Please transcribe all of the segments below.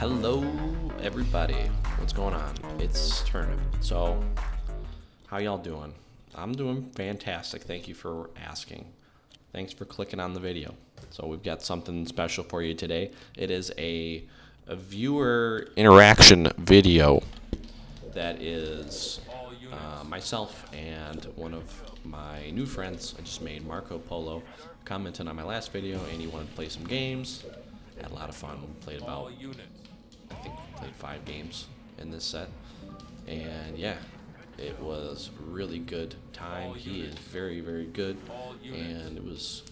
Hello, everybody. What's going on? It's Turnip. So, how y'all doing? I'm doing fantastic. Thank you for asking. Thanks for clicking on the video. So, we've got something special for you today. It is a viewer interaction video that is myself and one of my new friends I just made, Marco Polo, commented on my last video, and he wanted to play some games. Had a lot of fun. We played about, I think we played 5 games in this set, and yeah, it was really good time. He is very, very good, and it was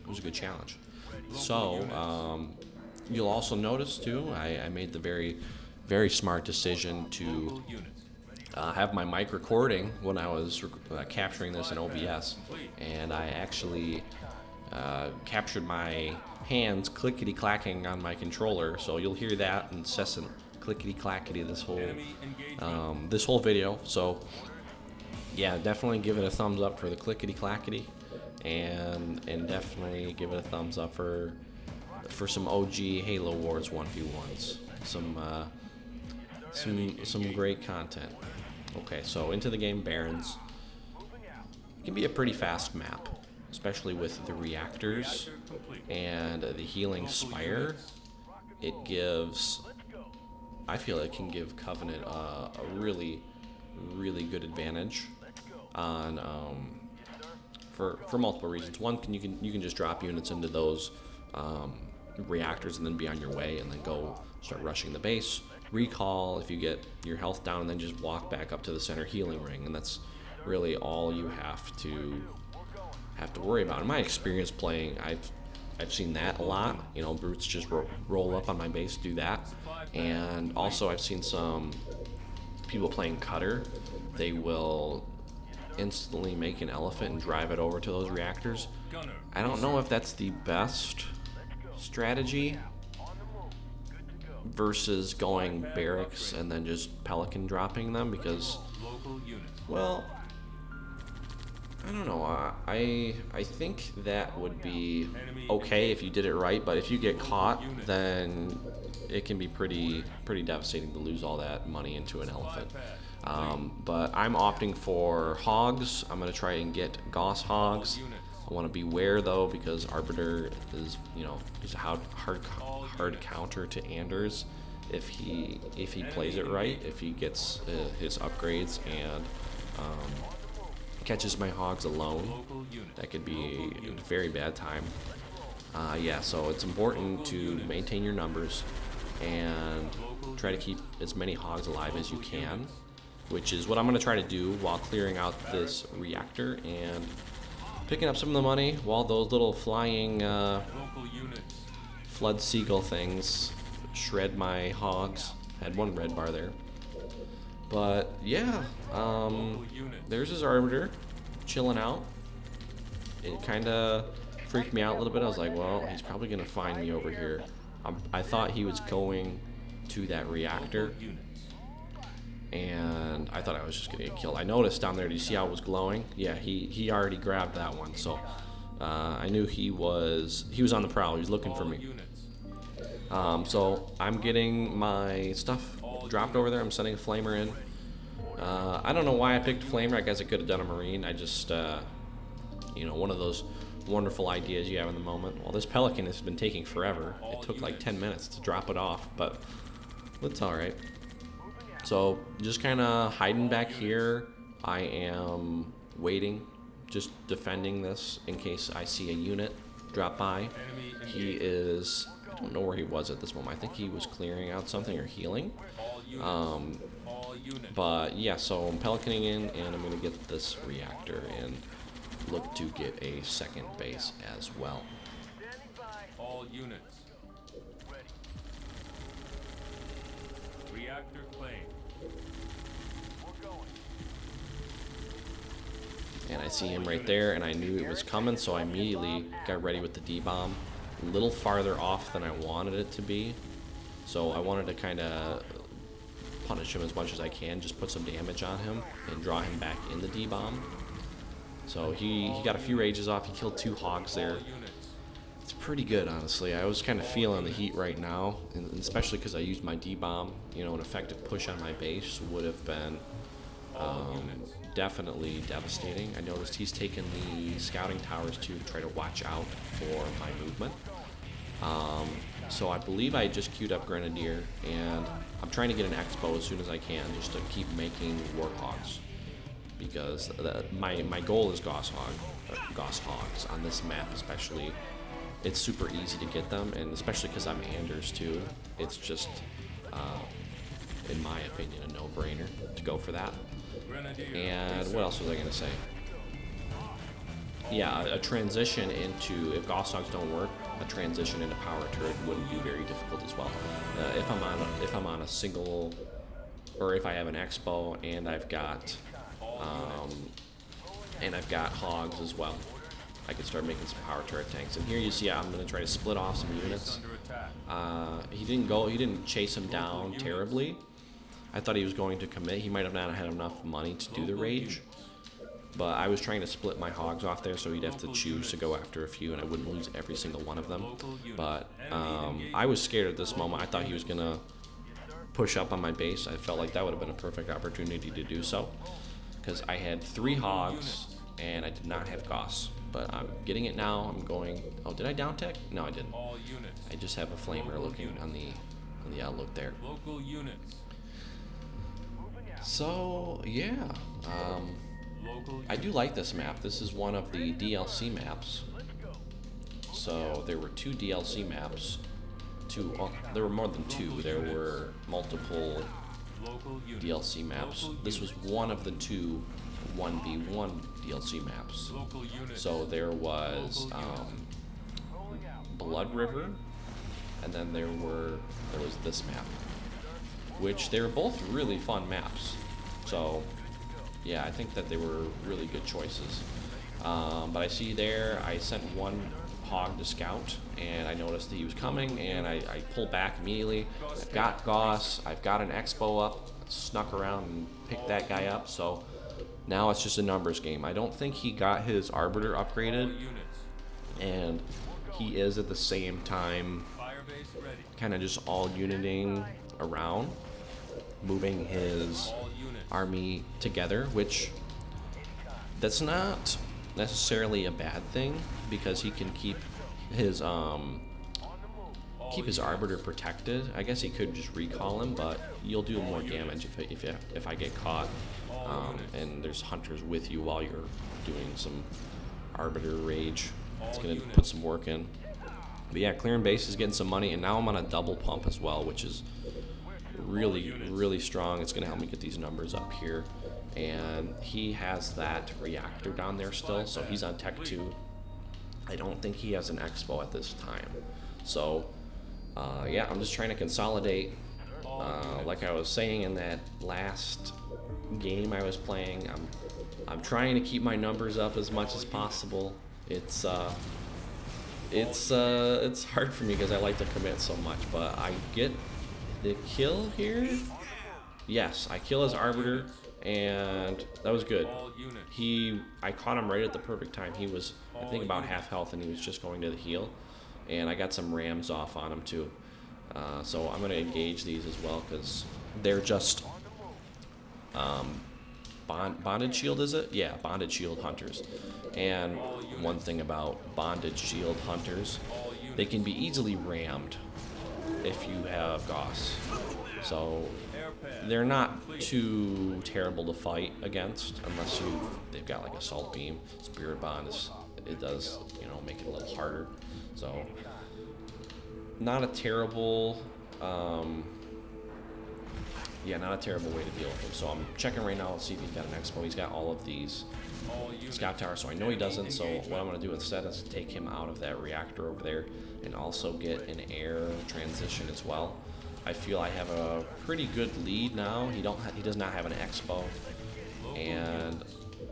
a good challenge. So you'll also notice too, I made the very, very smart decision to have my mic recording when I was capturing this in OBS, and I actually captured my hands clickety-clacking on my controller, so you'll hear that incessant clickety-clackety this whole video. So yeah, definitely give it a thumbs up for the clickety-clackety, and definitely give it a thumbs up for some OG Halo Wars 1v1s, some great content. Okay, so into the game, Barrens. It can be a pretty fast map, especially with the reactors and the healing spire. I feel it can give Covenant a really, really good advantage on for multiple reasons. One, you can just drop units into those reactors and then be on your way, and then go start rushing the base. Recall if you get your health down, and then just walk back up to the center healing ring, and that's really all you have to worry about. In my experience playing, I've seen that a lot. You know, brutes just roll up on my base, do that. And also I've seen some people playing cutter. They will instantly make an elephant and drive it over to those reactors. I don't know if that's the best strategy versus going barracks and then just pelican dropping them, because, well, I don't know. I think that would be okay if you did it right, but if you get caught, then it can be pretty devastating to lose all that money into an elephant. But I'm opting for hogs. I'm gonna try and get Gauss hogs. I want to beware though, because Arbiter is, is a hard counter to Anders if he plays it right. If he gets his upgrades and catches my hogs alone, that could be a very bad time. Yeah, so it's important to maintain your numbers and try to keep as many hogs alive as you can, which is what I'm going to try to do while clearing out this reactor and picking up some of the money while those little flying flood seagull things shred my hogs. Had one red bar there. But yeah, there's his Arbiter chilling out. It kind of freaked me out a little bit. I was like, well, he's probably going to find me over here. I thought he was going to that reactor, and I thought I was just going to get killed. I noticed down there, do you see how it was glowing? Yeah, he already grabbed that one, so I knew he was on the prowl. He was looking for me. So I'm getting my stuff dropped over there. I'm sending a flamer in. I don't know why I picked a flamer. I guess I could have done a marine. I just, one of those wonderful ideas you have in the moment. Well, this pelican has been taking forever. It took like 10 minutes to drop it off, but it's all right. So just kind of hiding back here. I am waiting, just defending this in case I see a unit drop by. He is, I don't know where he was at this moment. I think he was clearing out something or healing. But yeah, so I'm pelicaning in, and I'm going to get this reactor and look to get a second base as well. All units. Reactor claimed. And I see him right there, and I knew it was coming, so I immediately got ready with the D-bomb. A little farther off than I wanted it to be, so I wanted to kind of punish him as much as I can, just put some damage on him and draw him back in the D-bomb. So he got a few rages off. He killed 2 hogs there. It's pretty good, honestly. I was kind of feeling the heat right now, and especially because I used my D-bomb. You know, an effective push on my base would have been definitely devastating. I noticed he's taken the scouting towers too to try to watch out for my movement. So I believe I just queued up Grenadier, and I'm trying to get an Expo as soon as I can just to keep making Warthogs, because my goal is Goss Hogs on this map especially. It's super easy to get them, and especially because I'm Anders too, it's just, in my opinion, a no-brainer to go for that. And what else was I going to say? Yeah, a transition into, if Goss Hogs don't work, a transition into Power Turret wouldn't be very difficult as well. If I'm on a single, or if I have an Expo and I've got Hogs as well, I can start making some Power Turret tanks. And here you see I'm going to try to split off some units. He didn't chase him down terribly. I thought he was going to commit. He might have not had enough money to do the rage. But I was trying to split my Hogs off there, so he'd have to choose to go after a few, and I wouldn't lose every single one of them. But I was scared at this moment. I thought he was going to push up on my base. I felt like that would have been a perfect opportunity to do so, because I had 3 Hogs, and I did not have Goss. But I'm getting it now. I'm going... Oh, did I down tech? No, I didn't. I just have a Flamer looking on the outlook there. So, yeah. I do like this map. This is one of the DLC maps. So there were 2 DLC maps. There were more than 2. There were multiple DLC maps. This was one of the 2 1v1 DLC maps. So there was Blood River, and then there was this map, which they were both really fun maps. So yeah, I think that they were really good choices. But I see there, I sent 1 Hog to scout, and I noticed that he was coming, and I pulled back immediately. I've got Goss, I've got an Expo up, snuck around and picked that guy up, so now it's just a numbers game. I don't think he got his Arbiter upgraded, and he is at the same time kind of just all uniting around, moving his army together, which that's not necessarily a bad thing, because he can keep his Arbiter protected. I guess he could just recall him, but you'll do more damage if I get caught, and there's hunters with you while you're doing some Arbiter rage. It's gonna put some work in. But yeah, clearing base is getting some money, and now I'm on a double pump as well, which is really strong. It's gonna help me get these numbers up here. And he has that reactor down there still, so he's on tech 2. I don't think he has an Expo at this time. So yeah, I'm just trying to consolidate. Like I was saying in that last game I was playing, I'm trying to keep my numbers up as much as possible. It's hard for me because I like to commit so much, but I get the kill here. Yes, I kill his Arbiter, and that was good. I caught him right at the perfect time. He was, I think, about half health, and he was just going to the heal, and I got some rams off on him too. So I'm going to engage these as well, because they're just bonded shield, is it? Yeah, bonded shield hunters. And one thing about bonded shield hunters, they can be easily rammed if you have Goss. So they're not too terrible to fight against, unless they've got like assault beam. Spirit bond it does, make it a little harder. So not a terrible not a terrible way to deal with him. So I'm checking right now to see if he's got an Expo. He's got all of these scout towers, so I know he doesn't. So what I'm going to do instead is take him out of that reactor over there, and also get an air transition as well. I feel I have a pretty good lead now. He does not have an Expo, and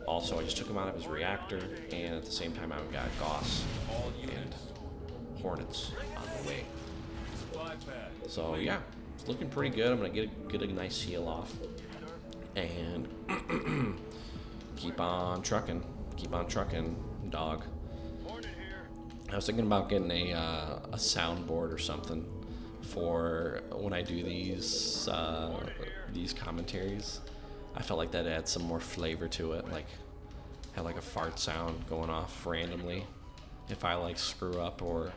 also I just took him out of his reactor, and at the same time I've got Goss and Hornets on the way. So yeah, it's looking pretty good. I'm gonna get a nice heal off, and keep on trucking, dog. I was thinking about getting a soundboard or something for when I do these commentaries. I felt like that adds some more flavor to it, like have like a fart sound going off randomly if I like screw up or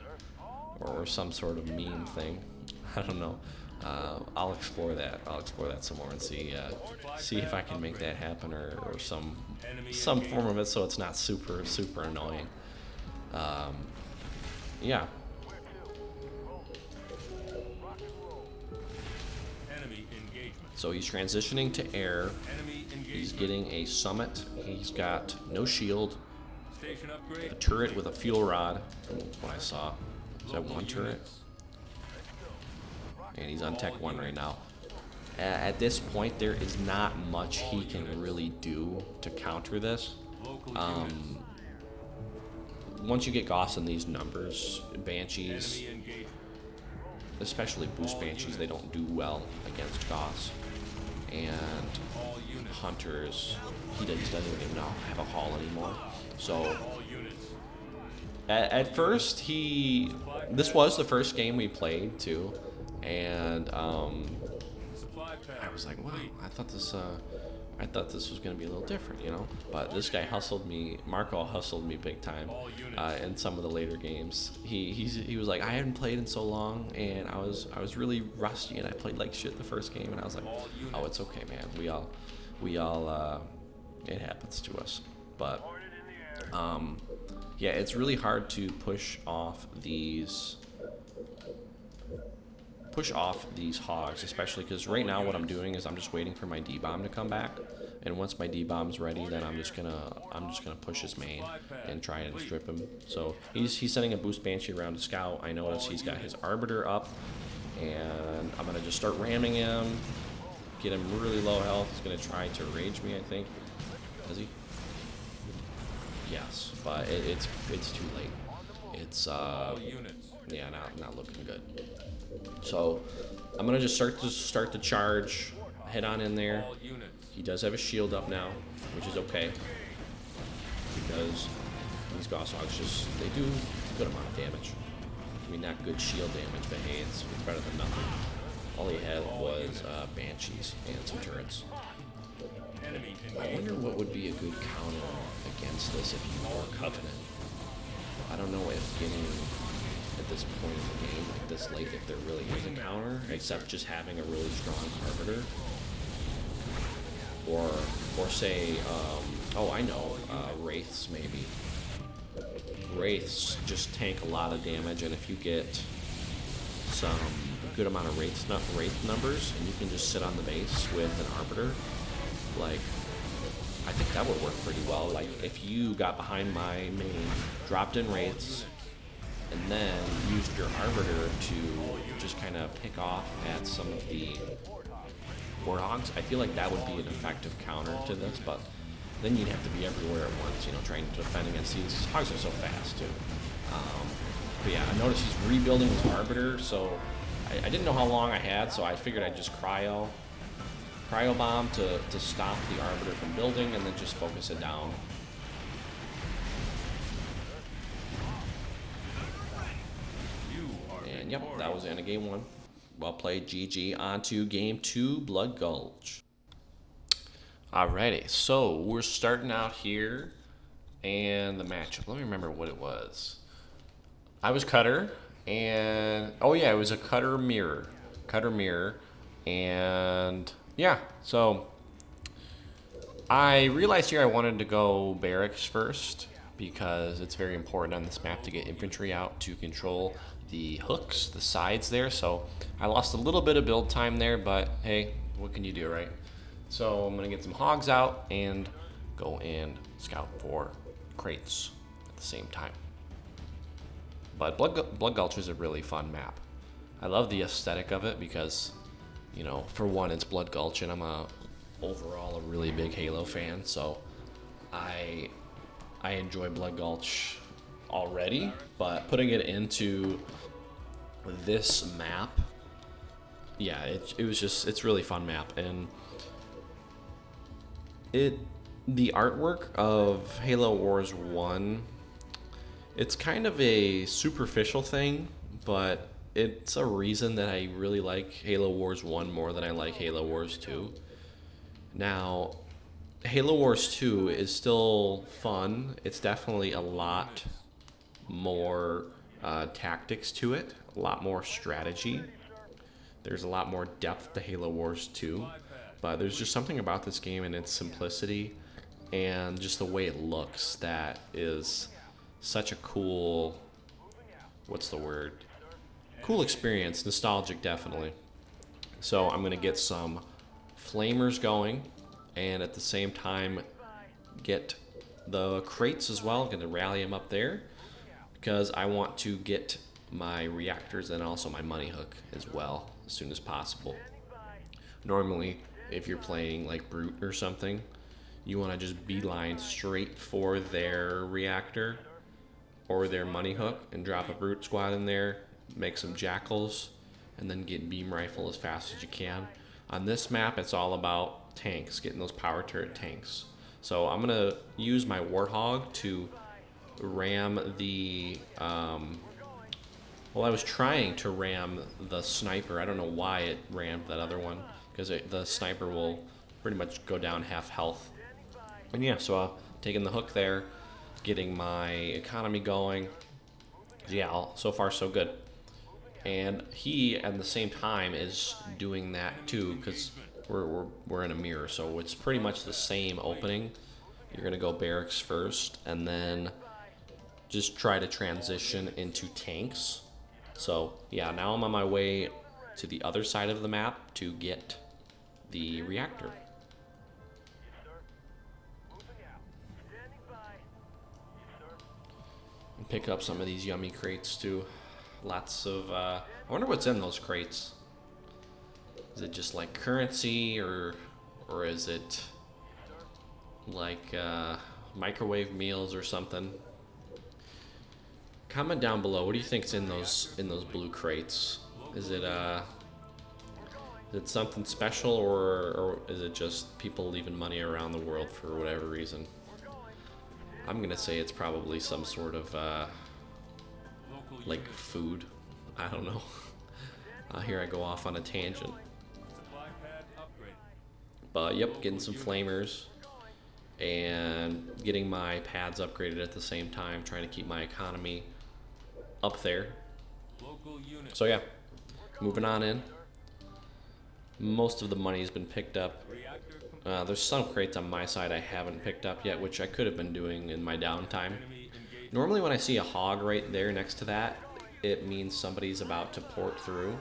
some sort of meme thing. I don't know. I'll explore that. I'll explore that some more and see if I can make that happen or some form of it so it's not super annoying. Yeah. So he's transitioning to air. He's getting a summit. He's got no shield. A turret with a fuel rod, from what I saw. Is that one turret? And he's on Tech 1 right now. At this point, there is not much he can really do to counter this. Once you get Gauss in these numbers, Banshees, especially Boost Banshees, they don't do well against Gauss. And Hunters, he doesn't even know have a haul anymore. So at first, this was the first game we played too, and I was like, wow, I thought this was gonna be a little different, you know. But this guy hustled me. Marco hustled me big time in some of the later games. He was like, I hadn't played in so long, and I was really rusty, and I played like shit the first game, and I was like, oh, it's okay, man. We all it happens to us. But yeah, it's really hard to push off these hogs, especially because right now what I'm doing is I'm just waiting for my D-bomb to come back, and once my D-bomb's ready, then I'm just gonna push his main and try and strip him. So he's sending a boost banshee around to scout. I notice he's got his arbiter up, and I'm gonna just start ramming him, get him really low health. He's gonna try to rage me, I think. Does he? Yes, but it's too late. It's yeah, not looking good. So I'm gonna just start the charge, head on in there. He does have a shield up now, which is okay because these Gauss hogs they do a good amount of damage. I mean, not good shield damage, but hey, it's better than nothing. All he had was Banshees and some turrets. I wonder what would be a good counter against this if you were Covenant. I don't know if getting at this point in the game, like this late, if there really is a counter, except just having a really strong Arbiter. Or say, oh, I know, Wraiths maybe. Wraiths just tank a lot of damage, and if you get some good amount of Wraith numbers, and you can just sit on the base with an Arbiter, like, I think that would work pretty well. Like, if you got behind my main, dropped in Wraiths, and then used your Arbiter to just kind of pick off at some of the Warthogs, I feel like that would be an effective counter to this, but then you'd have to be everywhere at once, you know, trying to defend against these. Hogs are so fast, too. But yeah, I noticed he's rebuilding his Arbiter, so I didn't know how long I had, so I figured I'd just cryo bomb to stop the Arbiter from building, and then just focus it down. And yep, that was the end of game 1. Well played, GG. On to game 2, Blood Gulch. Alrighty, so we're starting out here, and the matchup. Let me remember what it was. I was Cutter, and oh yeah, it was a Cutter mirror, and yeah. So I realized here I wanted to go barracks first because it's very important on this map to get infantry out to control the hooks, the sides there. So I lost a little bit of build time there, but hey, what can you do, right? So I'm gonna get some hogs out and go and scout for crates at the same time. But Blood Gulch is a really fun map. I love the aesthetic of it because, you know, for one, it's Blood Gulch, and I'm overall a really big Halo fan, so I enjoy Blood Gulch already, but putting it into this map, yeah, it's really fun map. And the artwork of Halo Wars 1 It's kind of a superficial thing, but it's a reason that I really like Halo Wars 1 more than I like Halo Wars 2. Now, Halo Wars 2 is still fun. It's definitely a lot more tactics to it, a lot more strategy. There's a lot more depth to Halo Wars 2, but there's just something about this game and its simplicity and just the way it looks that is such a cool, what's the word? Cool experience, nostalgic definitely. So I'm gonna get some flamers going and at the same time get the crates as well. I'm gonna rally them up there because I want to get my reactors and also my money hook as well as soon as possible. Normally, if you're playing like Brute or something, you want to just beeline straight for their reactor or their money hook and drop a Brute squad in there, make some jackals, and then get beam rifle as fast as you can. On this map, it's all about tanks, getting those power turret tanks. So I'm gonna use my Warthog to ram the well, I was trying to ram the sniper. I don't know why it rammed that other one, because the sniper will pretty much go down half health. And yeah, so taking the hook there, getting my economy going. Yeah, so far so good. And he, at the same time, is doing that too, because we're in a mirror, so it's pretty much the same opening. You're gonna go barracks first, and then just try to transition into tanks. So yeah, now I'm on my way to the other side of the map to get the reactor. And pick up some of these yummy crates too. Lots of, I wonder what's in those crates. Is it just like currency or is it like microwave meals or something? Comment down below. What do you think's in those blue crates? Is it something special or is it just people leaving money around the world for whatever reason? I'm gonna say it's probably some sort of like food. I don't know. Here I go off on a tangent. But yep, getting some flamers and getting my pads upgraded at the same time, trying to keep my economy up there. So yeah, moving on in. Most of the money's been picked up. There's some crates on my side I haven't picked up yet, which I could have been doing in my downtime. Normally when I see a hog right there next to that, it means somebody's about to port through.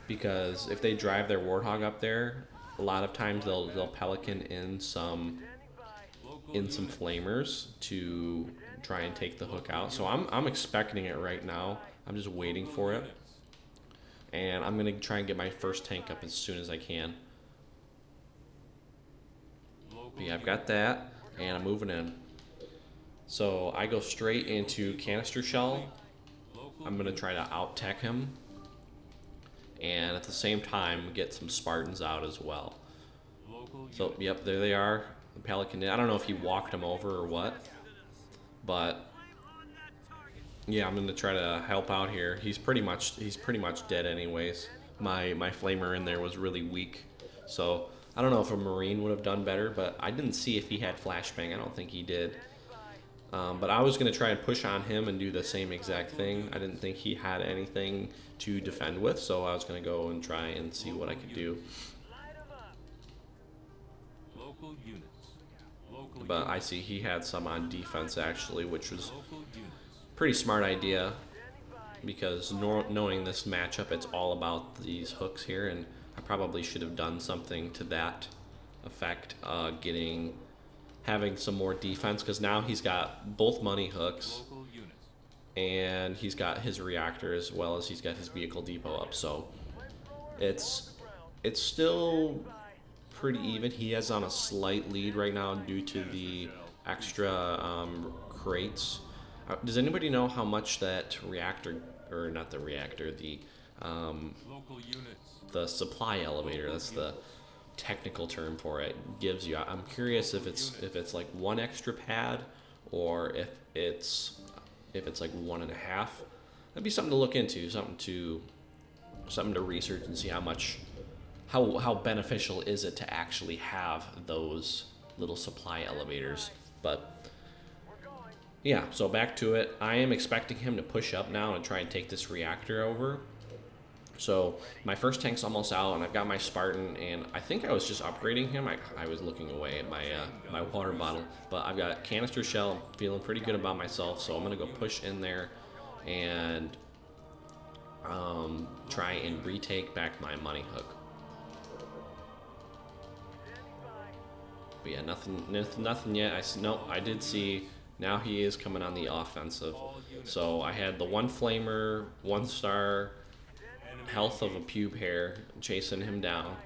Because if they drive their Warthog up there, a lot of times they'll pelican in some flamers to try and take the hook out. So I'm expecting it right now. I'm just waiting for it. And I'm gonna try and get my first tank up as soon as I can. But yeah, I've got that, and I'm moving in. So I go straight into canister shell. I'm gonna try to out-tech him, and at the same time get some Spartans out as well. So yep, there they are. The Pelican. I don't know if he walked him over or what, but yeah, I'm gonna try to help out here. He's pretty much dead anyways. My flamer in there was really weak, so I don't know if a Marine would have done better, but I didn't see if he had flashbang. I don't think he did. But I was gonna try and push on him and do the same exact thing. I didn't think he had anything to defend with, so I was gonna go and try and see what I could do. But I see he had some on defense actually, which was a pretty smart idea, because knowing this matchup, it's all about these hooks here, and I probably should have done something to that effect, having some more defense, because now he's got both money hooks and he's got his reactor as well as he's got his vehicle depot up, so it's still pretty even. He has on a slight lead right now due to the extra crates. Does anybody know how much that reactor, or not the reactor, the supply elevator, that's the technical term for it, gives you? I'm curious if it's like one extra pad or if it's if it's like 1.5, that'd be something to look into, something to research and see how beneficial is it to actually have those little supply elevators. But yeah, so back to it. I am expecting him to push up now and try and take this reactor over. So my first tank's almost out, and I've got my Spartan, and I think I was just upgrading him. I was looking away at my water bottle, but I've got canister shell. I'm feeling pretty good about myself, so I'm gonna go push in there and try and retake back my money hook. But yeah, nothing yet. Nope, I did see. Now he is coming on the offensive. So I had the 1 flamer, 1-star, health of a pube hair chasing him down,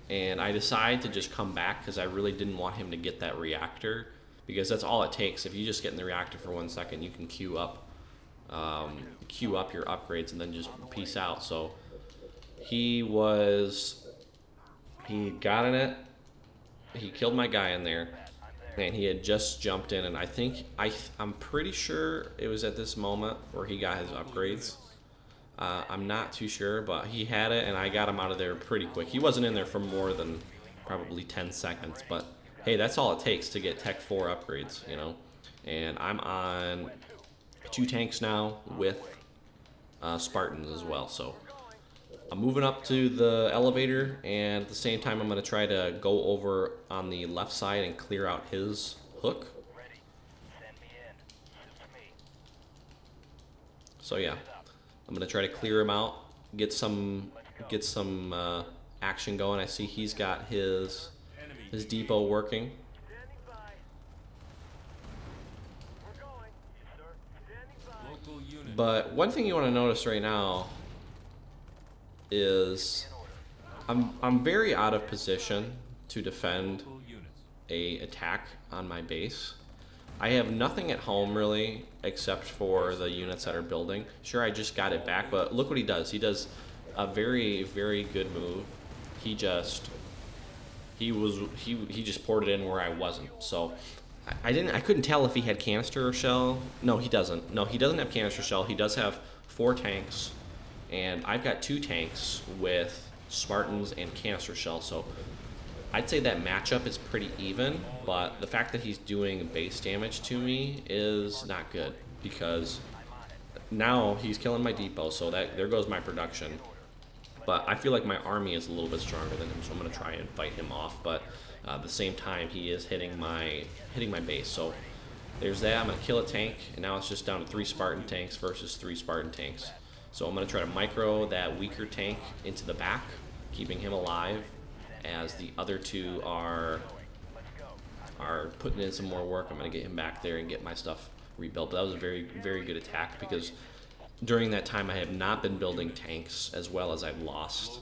and I decided to just come back because I really didn't want him to get that reactor, because that's all it takes. If you just get in the reactor for 1 second, you can queue up your upgrades and then just peace out. So he got in it. He killed my guy in there, and he had just jumped in, and I'm pretty sure it was at this moment where he got his upgrades. I'm not too sure, but he had it, and I got him out of there pretty quick. He wasn't in there for more than probably 10 seconds, but hey, that's all it takes to get Tech 4 upgrades, you know? And I'm on 2 tanks now with Spartans as well, so I'm moving up to the elevator, and at the same time I'm going to try to go over on the left side and clear out his hook. So yeah, I'm going to try to clear him out, get some action going. I see he's got his depot working. But one thing you want to notice right now is I'm very out of position to defend a attack on my base. I have nothing at home really except for the units that are building. Sure, I just got it back, but look what he does. He does a very, very good move. He just poured it in where I wasn't. So I couldn't tell if he had canister shell. No, he doesn't. No, he doesn't have canister shell. He does have 4 tanks, and I've got 2 tanks with Spartans and canister shell. So I'd say that matchup is pretty even, but the fact that he's doing base damage to me is not good, because now he's killing my depot, so there goes my production. But I feel like my army is a little bit stronger than him, so I'm going to try and fight him off. But at the same time, he is hitting my base. So there's that. I'm going to kill a tank, and now it's just down to 3 Spartan tanks versus 3 Spartan tanks. So I'm going to try to micro that weaker tank into the back, keeping him alive, as the other 2 are putting in some more work. I'm going to get him back there and get my stuff rebuilt. But that was a very, very good attack, because during that time I have not been building tanks, as well as I've lost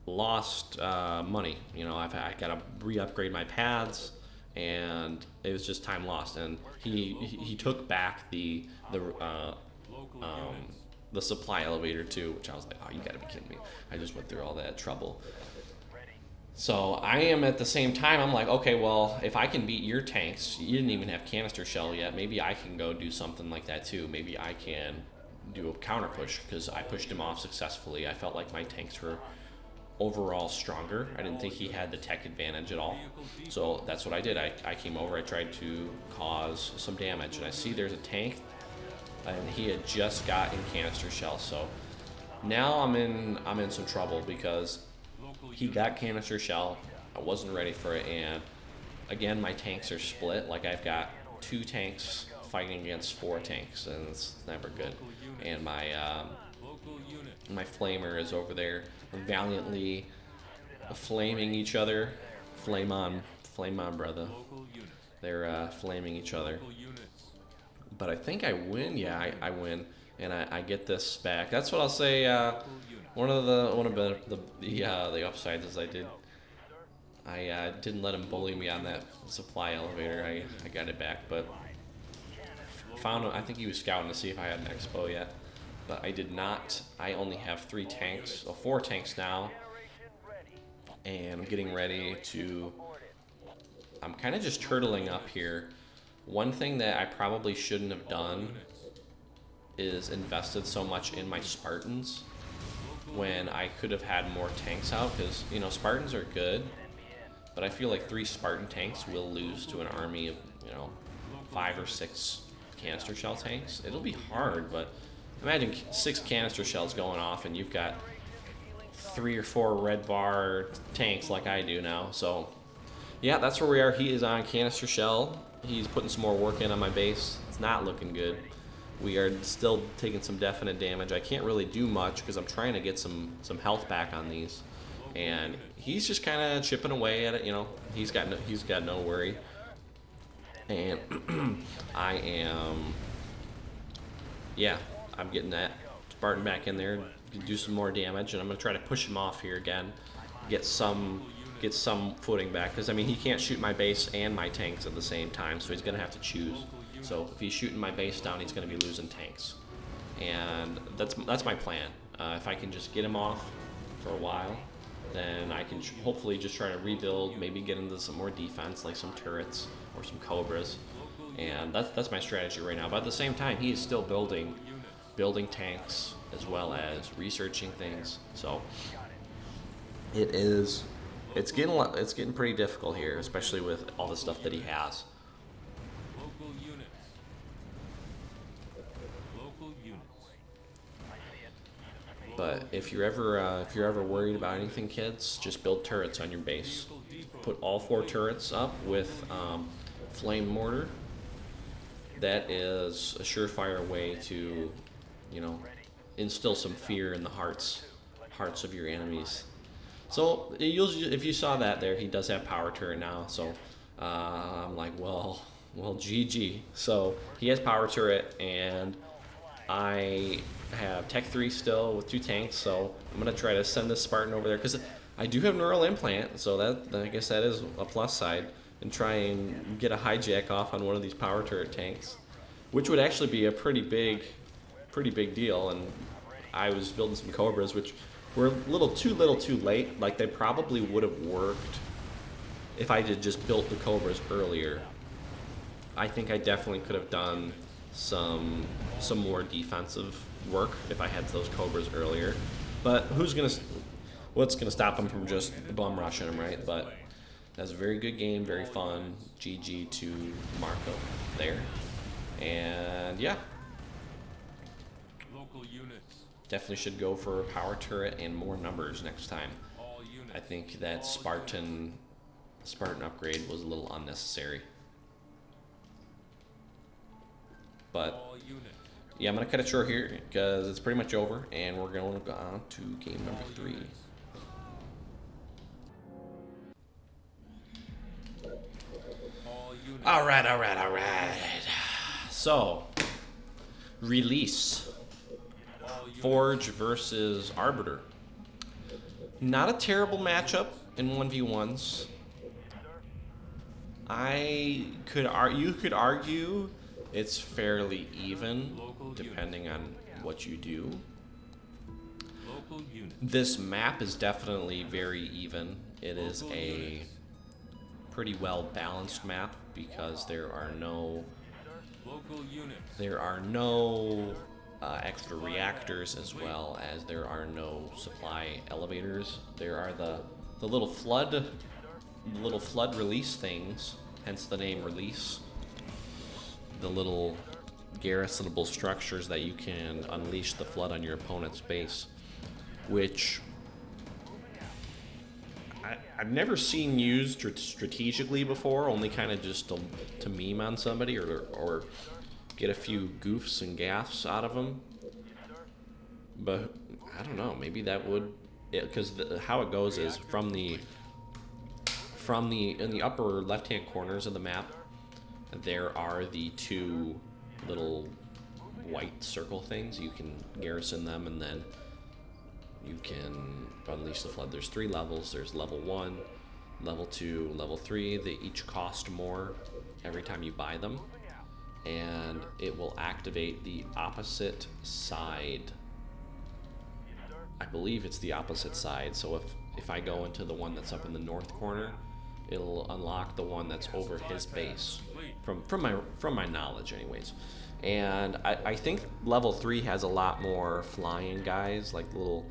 money. You know, I got to re-upgrade my pads, and it was just time lost. And he took back the supply elevator too, which I was like, oh, you got to be kidding me. I just went through all that trouble. So I am at the same time, I'm like, okay, well, if I can beat your tanks, you didn't even have canister shell yet, maybe I can go do something like that too. Maybe I can do a counter push, because I pushed him off successfully. I felt like my tanks were overall stronger. I didn't think he had the tech advantage at all. So that's what I did. I came over, I tried to cause some damage, and I see there's a tank, and he had just gotten canister shell. So now I'm in some trouble, because he got canister shell. I wasn't ready for it, and again, my tanks are split. Like, I've got 2 tanks fighting against 4 tanks, and it's never good. And my flamer is over there valiantly flaming each other. Flame on, brother. They're flaming each other. But I think I win. Yeah, I win, and I get this back. That's what I'll say. One of the upsides is I didn't let him bully me on that supply elevator. I got it back, but I think he was scouting to see if I had an expo yet, but I did not. I only have 4 tanks now, and I'm getting ready to. I'm kind of just turtling up here One thing that I probably shouldn't have done is invested so much in my Spartans when I could have had more tanks out, because, you know, Spartans are good, but I feel like 3 Spartan tanks will lose to an army of, you know, 5 or 6 canister shell tanks. It'll be hard, but imagine 6 canister shells going off and you've got 3 or 4 red bar tanks like I do now. So yeah, that's where we are. He is on canister shell. He's putting some more work in on my base. It's not looking good. We are still taking some definite damage. I can't really do much because I'm trying to get some health back on these, and he's just kind of chipping away at it. You know, he's got no worry, and I'm getting that Spartan back in there to do some more damage, and I'm gonna try to push him off here again, get some footing back, because I mean he can't shoot my base and my tanks at the same time, so he's gonna have to choose. So if he's shooting my base down, he's gonna be losing tanks, and that's my plan. If I can just get him off for a while, then I can hopefully just try to rebuild, maybe get into some more defense like some turrets or some cobras, and that's my strategy right now. But at the same time, he is still building tanks as well as researching things. So it's getting pretty difficult here, especially with all the stuff that he has. But if you're ever worried about anything, kids, just build turrets on your base. Put all 4 turrets up with flame mortar. That is a surefire way to, you know, instill some fear in the hearts of your enemies. So if you saw that there, he does have power turret now. So I'm like, well, GG. So he has power turret, and I have Tech 3 still with 2 tanks. So I'm gonna try to send this Spartan over there, because I do have neural implant. So that, I guess that is a plus side, and try and get a hijack off on one of these power turret tanks, which would actually be a pretty big deal. And I was building some Cobras, which were a little too late. Like, they probably would have worked if I had just built the Cobras earlier. I think I definitely could have done some more defensive work if I had those Cobras earlier. But what's gonna stop him from just bum rushing him, right? But that's a very good game, very fun. GG to Marco there. And yeah, definitely should go for a power turret and more numbers next time. I think that Spartan upgrade was a little unnecessary. But yeah, I'm gonna cut it short here because it's pretty much over, and we're gonna go on to game number 3. All right. So, release. Forge versus Arbiter. Not a terrible matchup in 1v1s. You could argue it's fairly even, depending on what you do. This map is definitely very even. It is a pretty well balanced map because there are no extra reactors, as well as there are no supply elevators. There are the little flood release things, hence the name release. The little garrisonable structures that you can unleash the flood on your opponent's base, which I've never seen used strategically before, only kind of just to meme on somebody or get a few goofs and gaffs out of them. But I don't know, maybe that would, because how it goes is in the upper left-hand corners of the map, there are the 2 little white circle things. You can garrison them, and then you can unleash the flood. There's 3 levels. There's level 1, level 2, level 3. They each cost more every time you buy them, and it will activate the opposite side. I believe it's the opposite side. So if I go into the one that's up in the north corner, it'll unlock the one that's over his base, from my knowledge, anyways. And I think level 3 has a lot more flying guys, like little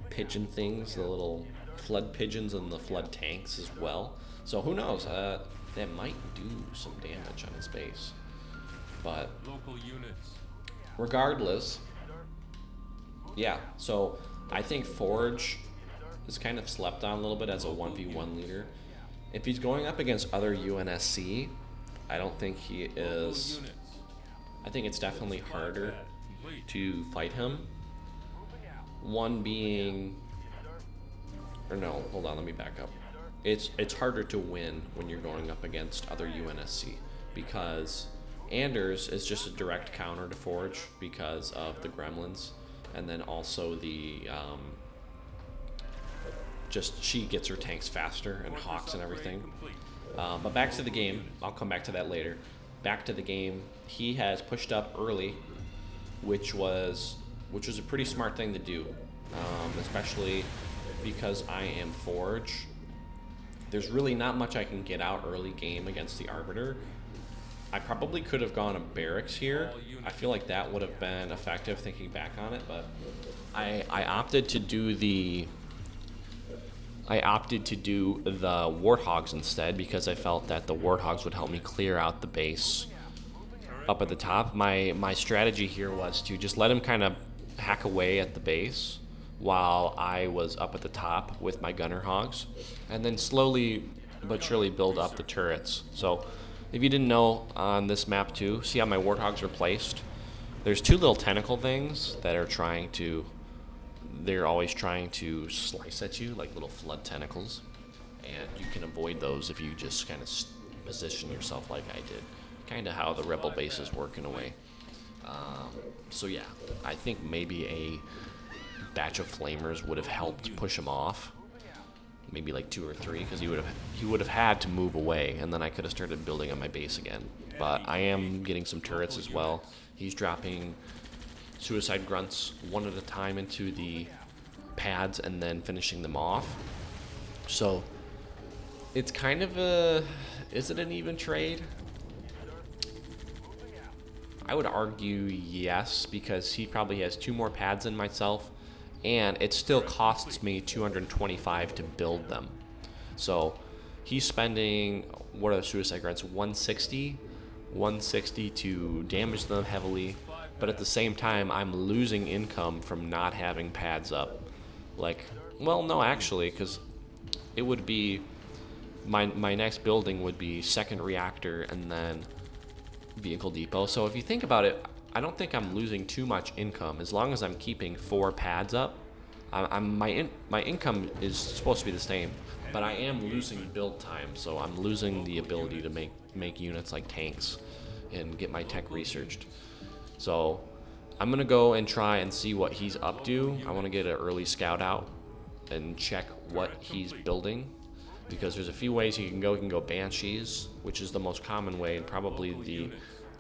pigeon things, the little flood pigeons and the flood tanks as well. So who knows? That might do some damage on his base. But Local units. regardless, yeah. So I think Forge is kind of slept on a little bit as a 1v1 leader. If he's going up against other UNSC, I don't think he is. Units. I think it's definitely harder to fight him. One being, or no, hold on, let me back up. It's harder to win when you're going up against other UNSC, because Anders is just a direct counter to Forge because of the gremlins, and then also the just she gets her tanks faster and hawks and everything. But back to the game, I'll come back to that later. Back to the game, he has pushed up early, which was a pretty smart thing to do, especially because I am Forge. There's really not much I can get out early game against the Arbiter. I probably could have gone a barracks here. I feel like that would have been effective thinking back on it, but I opted to do the Warthogs instead, because I felt that the Warthogs would help me clear out the base up at the top. My strategy here was to just let him kind of hack away at the base while I was up at the top with my gunner hogs, and then slowly but surely build up the turrets. So if you didn't know, on this map too, see how my Warthogs are placed? There's two little tentacle things that are they're always trying to slice at you, like little flood tentacles, and you can avoid those if you just kind of position yourself like I did. Kind of how the rebel bases work in a way. So yeah, I think maybe a batch of flamers would have helped push him off, maybe like 2 or 3, because he would have had to move away, and then I could have started building on my base again. But I am getting some turrets as well. He's dropping suicide grunts one at a time into the pads and then finishing them off. So it's kind of is it an even trade? I would argue yes, because he probably has 2 more pads than myself, and it still costs me 225 to build them. So he's spending, what are the suicide grunts, 160 to damage them heavily, but at the same time I'm losing income from not having pads up. Like, well, no, actually, because it would be my next building would be second reactor and then vehicle depot. So if you think about it, I don't think I'm losing too much income as long as I'm keeping 4 pads up. My income is supposed to be the same, but I am losing build time, so I'm losing the ability to make units like tanks and get my tech researched. So I'm gonna go and try and see what he's up to. I want to get an early scout out and check what he's building, because there's a few ways he can go. He can go Banshees, which is the most common way and probably the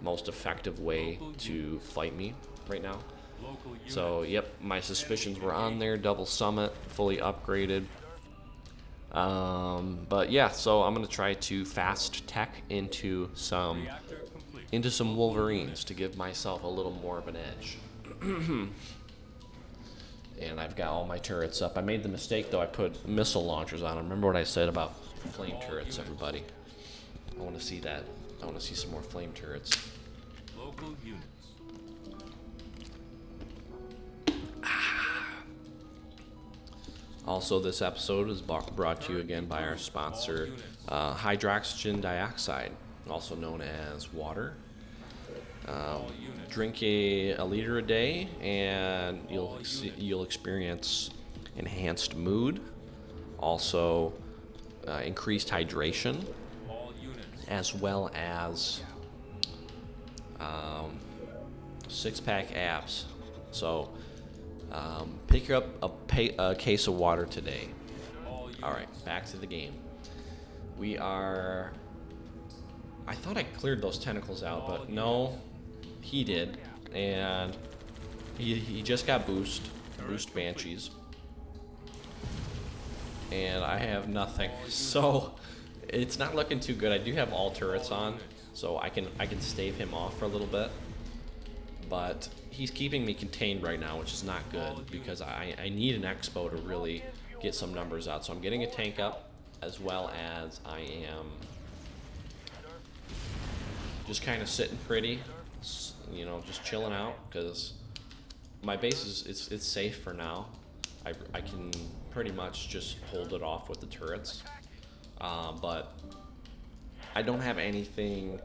most effective way to fight me right now. So yep, my suspicions were on there. Double summit, fully upgraded. But yeah, so I'm gonna try to fast tech into some Wolverines to give myself a little more of an edge. And I've got all my turrets up. I made the mistake though, I put missile launchers on them. Remember what I said about flame turrets, everybody? I want to see that. I want to see some more flame turrets. Local units. Also, this episode is brought to you again by our sponsor, hydroxygen dioxide, also known as water. Drink a liter a day, and you'll experience enhanced mood, also increased hydration, as well as 6-pack abs. So pick up a case of water today. All right, back to the game. I thought I cleared those tentacles out, but no, he did, and he just got boost Banshees, and I have nothing. So It's not looking too good. I do have all turrets on, so I can stave him off for a little bit. But he's keeping me contained right now, which is not good because I need an expo to really get some numbers out. So I'm getting a tank up, as well as I am just kind of sitting pretty, you know, just chilling out because my base is it's safe for now. I can pretty much just hold it off with the turrets, but I don't have anything.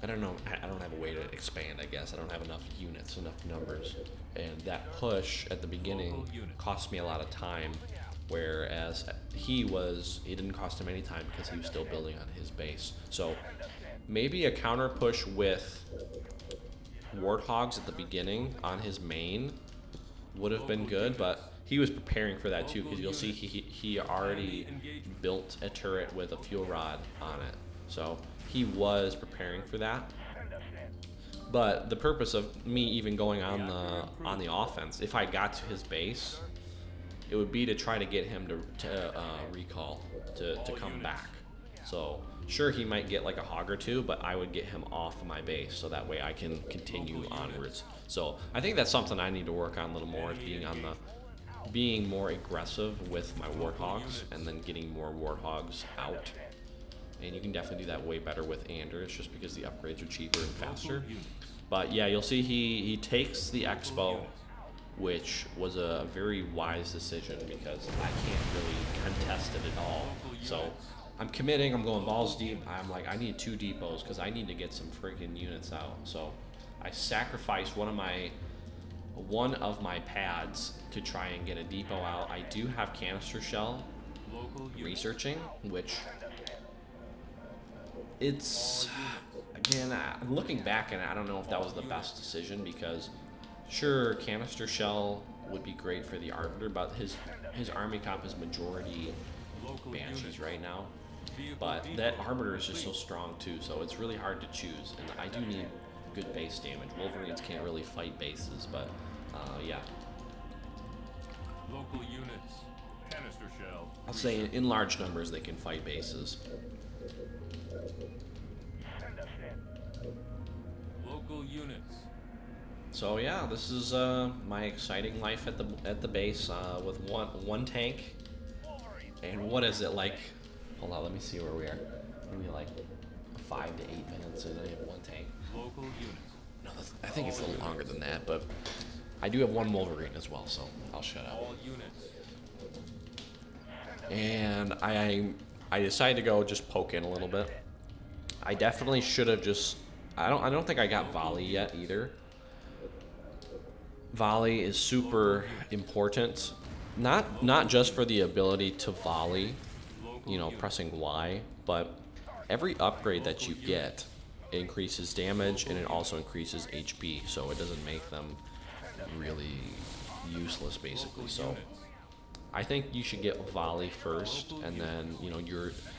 I don't know. I don't have a way to expand. I guess I don't have enough units, enough numbers, and that push at the beginning cost me a lot of time. Whereas he didn't cost him any time because he was still building on his base. So maybe a counter push with warthogs at the beginning on his main would have been good, but he was preparing for that too, because you'll see he already built a turret with a fuel rod on it. So he was preparing for that. But the purpose of me even going on the offense, if I got to his base, it would be to try to get him to recall, to come back. So sure, he might get like a hog or two, but I would get him off of my base so that way I can continue onwards. So I think that's something I need to work on a little more, is being more aggressive with my warthogs and then getting more warthogs out. And you can definitely do that way better with Anders, just because the upgrades are cheaper and faster. But yeah, you'll see he takes the expo, which was a very wise decision because I can't really contest it at all. So I'm committing, I'm going balls deep. I'm like, I need 2 depots because I need to get some freaking units out. So I sacrificed one of my pads to try and get a depot out. I do have canister shell researching, which it's, again, I'm looking back and I don't know if that was the best decision, because sure, canister shell would be great for the Arbiter, but his army comp is majority Banshees right now. But that Arbiter is just so strong too, so it's really hard to choose. And I do need good base damage. Wolverines can't really fight bases, but yeah. Local units. Canister shell. I'll say in large numbers they can fight bases. Local units. So yeah, this is my exciting life at the base with one tank. And what is it like? Hold on, let me see where we are. Maybe like 5 to 8 minutes, and I have 1 tank. Local units. No, I think it's a little longer than that, but I do have 1 Wolverine as well, so I'll shut up. All units. And I decided to go just poke in a little bit. I definitely should have just. I don't think I got volley yet either. Volley is super important, not just for the ability to volley, you know, pressing Y, but every upgrade that you get increases damage and it also increases HP, so it doesn't make them really useless basically. So I think you should get volley first, and then, you know,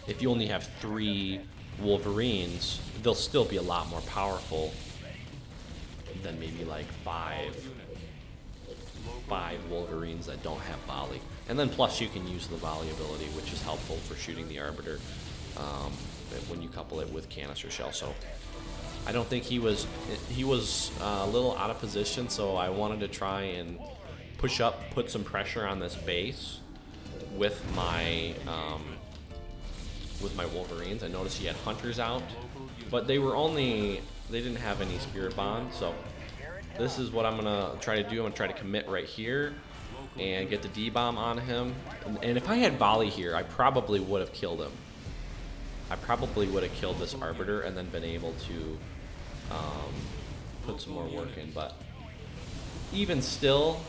if you only have 3 Wolverines, they'll still be a lot more powerful than maybe like 5 Wolverines that don't have volley. And then plus you can use the volley ability, which is helpful for shooting the Arbiter when you couple it with canister shell. So I don't think he was a little out of position, so I wanted to try and put some pressure on this base with my Wolverines. I noticed he had hunters out, but they didn't have any spirit bond. So this is what I'm gonna try to do. I'm gonna try to commit right here and get the D-bomb on him. And if I had volley here, I probably would have killed him. I probably would have killed this Arbiter and then been able to put some more work in. But even still,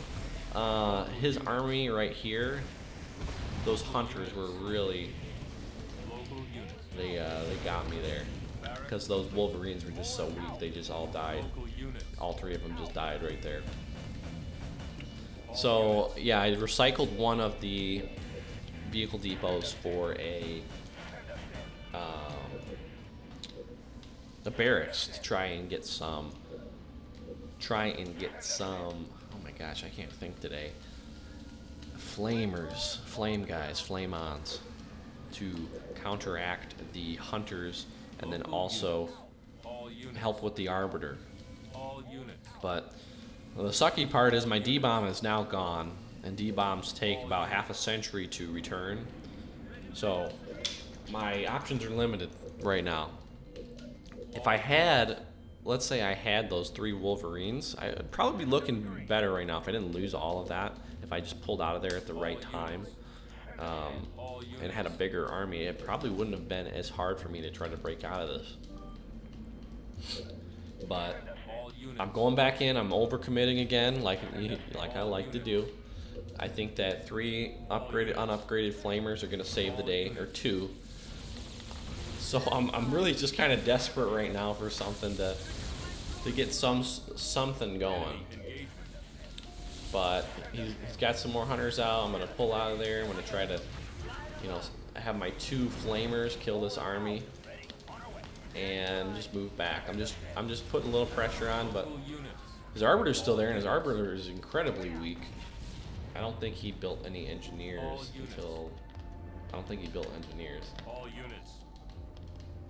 his army right here, those hunters were really, they got me there, because those Wolverines were just so weak. They just all died. All 3 of them just died right there. So yeah, I recycled one of the vehicle depots for a barracks to try and get some. Oh my gosh, I can't think today. Flamers, flame guys, flame ons, to counteract the hunters and then also All units. help with the arbiter. All units. But the sucky part is my D-bomb is now gone, and D-bombs take about half a century to return. So my options are limited right now. If I had, let's say I had those 3 Wolverines, I'd probably be looking better right now if I didn't lose all of that. If I just pulled out of there at the right time and had a bigger army, it probably wouldn't have been as hard for me to try to break out of this. But All units. I'm going back in. I'm overcommitting again, like I like to do. I think that 3 unupgraded flamers are going to save the day, or 2. So I'm really just kind of desperate right now for something to get something going. Engagement. But he's got some more hunters out. I'm going to pull out of there. I'm going to try to, have my 2 flamers kill this army and just move back. I'm just putting a little pressure on, but Local units. his arbiter's still there, and his arbiter is incredibly weak. I don't think he built any engineers until... I don't think he built engineers. All units.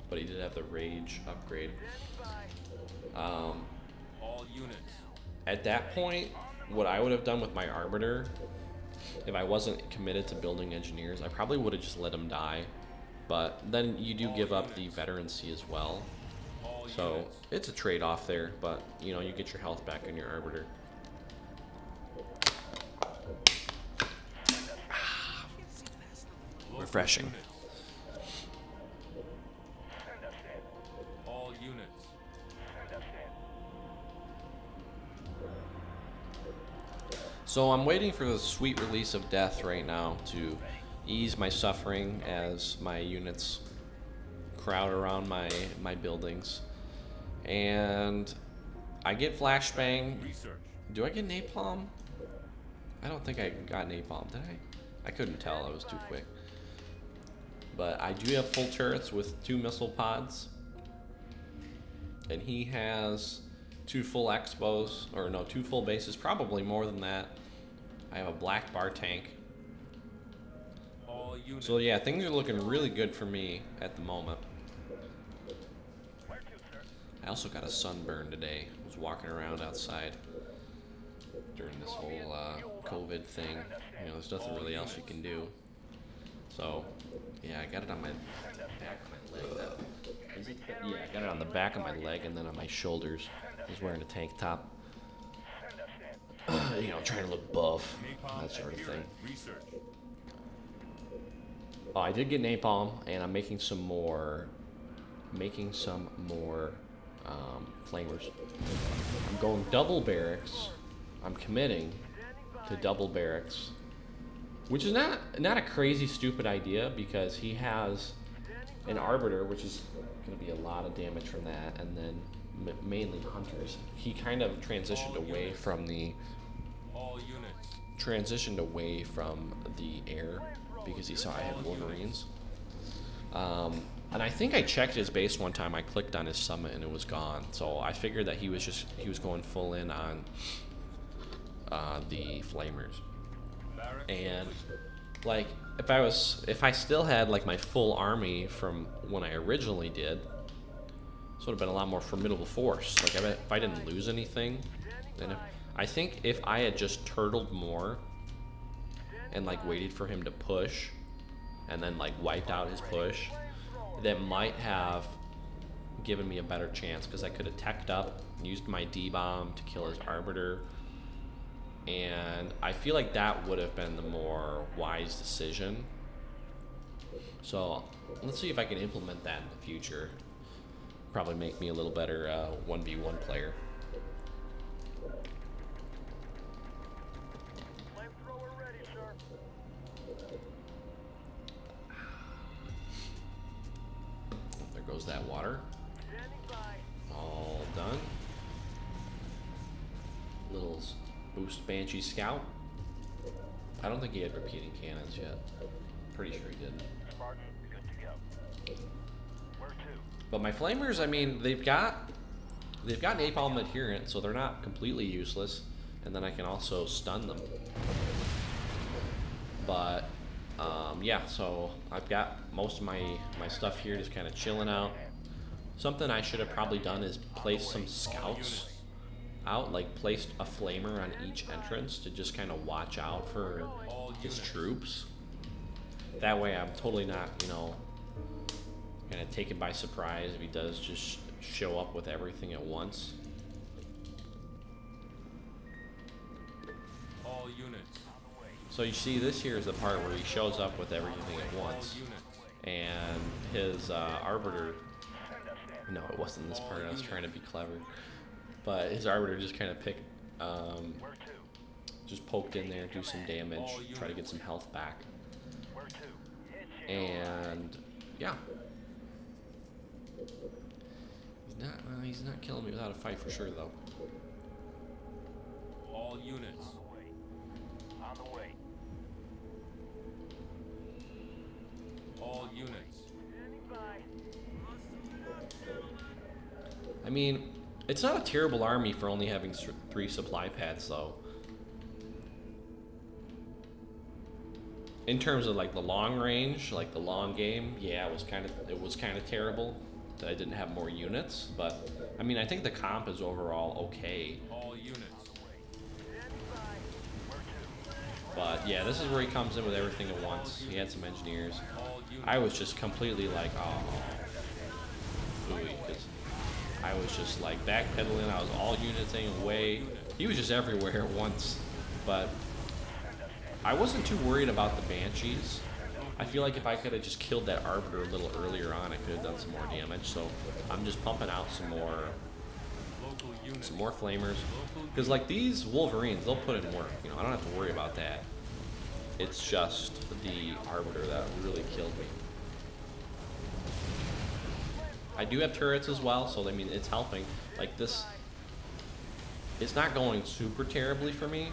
But he did have the rage upgrade. All units. At that point, what I would have done with my arbiter, if I wasn't committed to building engineers, I probably would have just let him die. But then you do give up the veterancy as well. So it's a trade-off there, but you get your health back in your arbiter. Refreshing. All units. So I'm waiting for the sweet release of death right now to ease my suffering as my units crowd around my buildings. And I get flashbang. Research. Do I get napalm? I don't think I got napalm, did I? I couldn't tell, I was too quick. But I do have full turrets with 2 missile pods. And he has 2 full expos, or no, 2 full bases, probably more than that. I have a black bar tank. All units. So yeah, things are looking really good for me at the moment. I also got a sunburn today. I was walking around outside during this whole COVID thing. There's nothing really else you can do. So yeah, I got it on my back of my leg. Yeah, I got it on the back of my leg and then on my shoulders. I was wearing a tank top. Trying to look buff, that sort of thing. Research. Oh, I did get napalm, and I'm making some more flamers. I'm going double barracks. I'm committing to double barracks, which is not a crazy stupid idea because he has an arbiter, which is going to be a lot of damage from that, and then mainly hunters. He kind of transitioned away from the air because he saw I had Wolverines. And I think I checked his base one time. I clicked on his summit and it was gone. So I figured that he was going full in on the flamers. And like if I still had like my full army from when I originally did, this would have been a lot more formidable force. Like if I didn't lose anything, then I think if I had just turtled more and like waited for him to push and then like wiped out his push, that might have given me a better chance because I could have teched up, used my D-bomb to kill his arbiter, and I feel like that would have been the more wise decision. So let's see if I can implement that in the future. Probably make me a little better 1v1 player. There goes that water. All done. Little boost Banshee Scout. I don't think he had repeating cannons yet. Pretty sure he didn't. But my flamers, I mean, they've got napalm adherent, so they're not completely useless. And then I can also stun them. But Yeah, so I've got most of my stuff here just kind of chilling out. Something I should have probably done is place some scouts out, like placed a flamer on each entrance to just kind of watch out for his troops. That way I'm totally not, you know, kind of taken by surprise if he does just show up with everything at once. All units. So you see, this here is the part where he shows up with everything at once, and his arbiter. No, it wasn't this part. I was trying to be clever, but his arbiter just kind of just poked in there, do some damage, try to get some health back, and yeah, he's not killing me without a fight for sure though. All units. On the way. All units. I mean, it's not a terrible army for only having 3 supply pads, though. In terms of like the long range, like the long game, yeah, it was kind of terrible that I didn't have more units. But I mean, I think the comp is overall okay. All units. But yeah, this is where he comes in with everything at once. He had some engineers. I was just completely like, oh, ooey, because I was just like backpedaling. I was all uniting away. He was just everywhere at once. But I wasn't too worried about the Banshees. I feel like if I could have just killed that Arbiter a little earlier on, I could have done some more damage. So I'm just pumping out some more flamers. Because like these Wolverines, they'll put in work. You know, I don't have to worry about that. It's just the Arbiter that really killed me. I do have turrets as well, so I mean it's helping. Like this, it's not going super terribly for me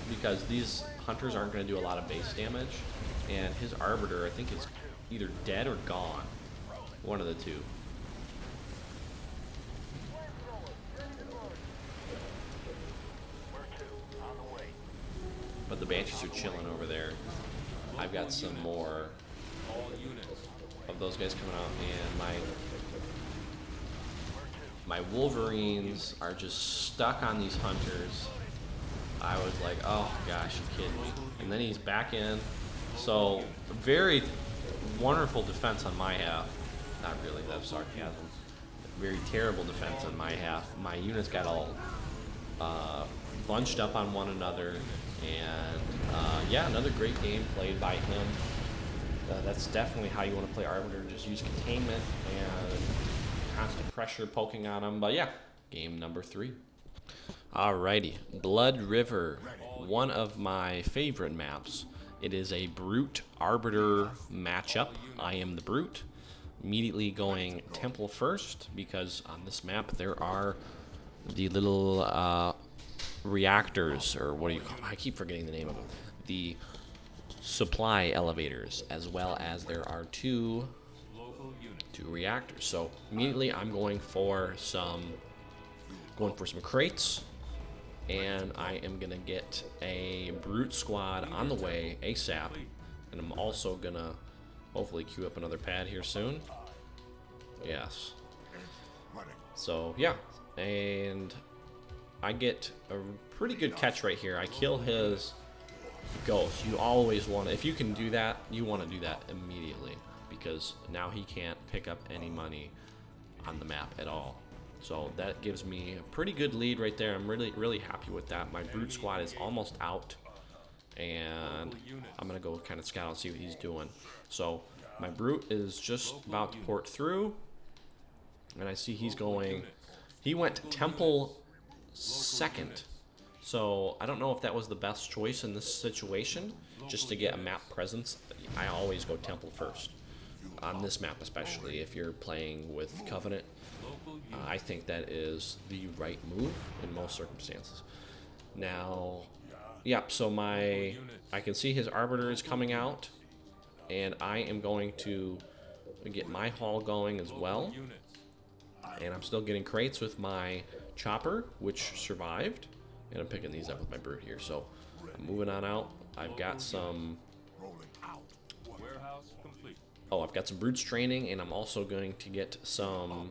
because these hunters aren't going to do a lot of base damage, and his Arbiter I think is either dead or gone, one of the two. But the Banshees are chilling over there. I've got some more of those guys coming out, and my Wolverines are just stuck on these hunters. I was like, oh gosh, you kidding me? And then he's back in. So very wonderful defense on my half. Not really, that's sarcasm. Very terrible defense on my half. My units got all bunched up on one another, and yeah, another great game played by him. That's definitely how you want to play Arbiter. Just use containment and constant pressure poking on him. But yeah, game number 3. Alrighty, Blood River, one of my favorite maps. It is a Brute Arbiter matchup. I am the Brute. Immediately going Temple first because on this map there are the little reactors, or what do you call them? I keep forgetting the name of them. The supply elevators, as well as there are two reactors. So immediately I'm going for some crates, and I am gonna get a Brute squad on the way ASAP, and I'm also gonna hopefully queue up another pad here soon. Yes. So yeah, and I get a pretty good catch right here. I kill his ghost. You always want to, if you can do that, you want to do that immediately, because now he can't pick up any money on the map at all. So that gives me a pretty good lead right there. I'm really happy with that. My Brute squad is almost out, and I'm gonna go kind of scout and see what he's doing. So my Brute is just about to port through, and I see he's going, he went Temple second. So I don't know if that was the best choice in this situation, just to get a map presence. I always go Temple first, on this map especially. If you're playing with Covenant, I think that is the right move in most circumstances. Now, yep, so I can see his Arbiter is coming out, and I am going to get my haul going as well. And I'm still getting crates with my Chopper, which survived. And I'm picking these up with my Brute here. So I'm moving on out. I've got some Warehouse complete. Oh, I've got some brutes training, and I'm also going to get some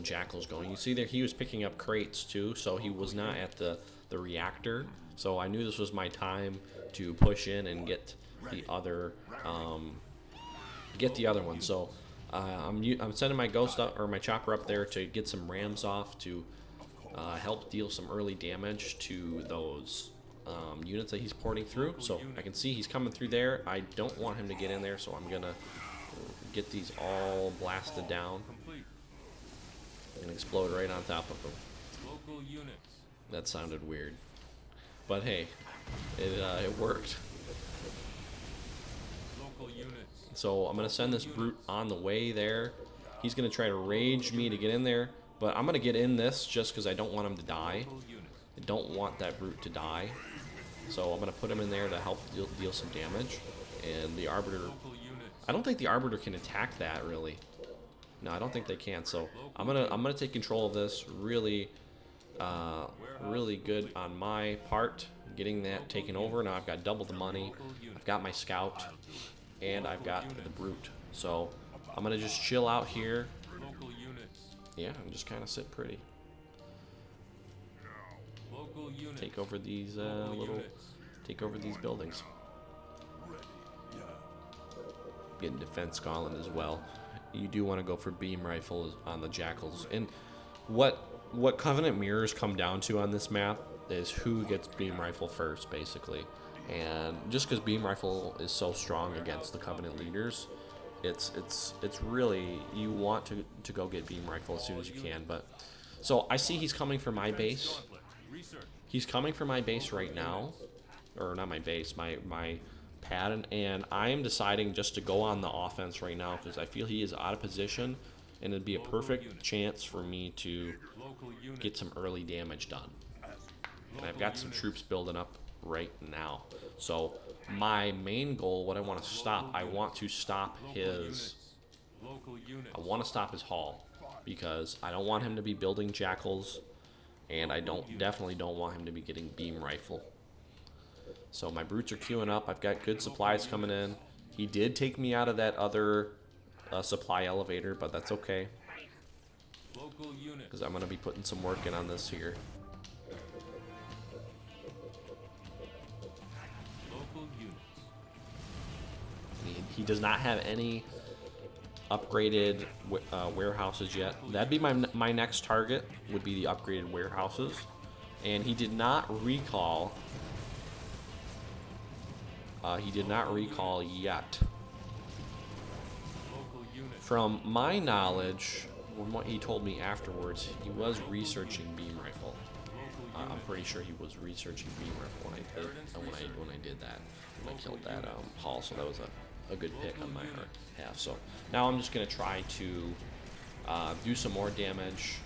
jackals going. You see there, he was picking up crates too, so he was not at the reactor. So I knew this was my time to push in and get the other one. So I'm sending my ghost up, or my chopper up there to get some rams off to help deal some early damage to those units that he's porting through. So I can see he's coming through there. I don't want him to get in there, so I'm gonna get these all blasted down and explode right on top of them. Local units. That sounded weird, but hey, it worked. Local units. So I'm gonna send this brute on the way there. He's gonna try to rage me to get in there, but I'm gonna get in this just because I don't want him to die. Local units. I don't want that brute to die, so I'm gonna put him in there to help deal some damage. And the arbiter, Local units. I don't think the arbiter can attack that really. No, I don't think they can. So I'm gonna take control of this. Really good on my part, getting that taken over. Now I've got double the money. I've got my scout, and I've got the brute. So I'm gonna just chill out here. Local units. Yeah, and just kind of sit pretty. Local units. Take over these take over these buildings. Getting defense calling as well. You do want to go for beam rifles on the jackals. And what Covenant mirrors come down to on this map is who gets beam rifle first, basically. And just because beam rifle is so strong against the Covenant leaders, it's really, you want to go get beam rifle as soon as you can. But so I see he's coming for my base. Research. He's coming for my base right now, or not my base, my pad, and I am deciding just to go on the offense right now because I feel he is out of position, and it'd be a perfect chance for me to Local units. get some early damage done. And I've got some troops building up right now. So my main goal, what I want to stop, I want to stop his, Local units. I want to stop his haul because I don't want him to be building jackals, and I definitely don't want him to be getting beam rifle. So my brutes are queuing up. I've got good supplies coming in. He did take me out of that other supply elevator, but that's okay Local units. because I'm going to be putting some work in on this here. Local units. He does not have any upgraded warehouses yet. That'd be my next target, would be the upgraded warehouses. And he did not recall. Yet. Local units. From my knowledge, from what he told me afterwards, he was researching beam rifle. I'm pretty sure he was researching beam rifle when I did that. When I killed that haul, so that was a good pick on my half. So now I'm just gonna try to do some more damage.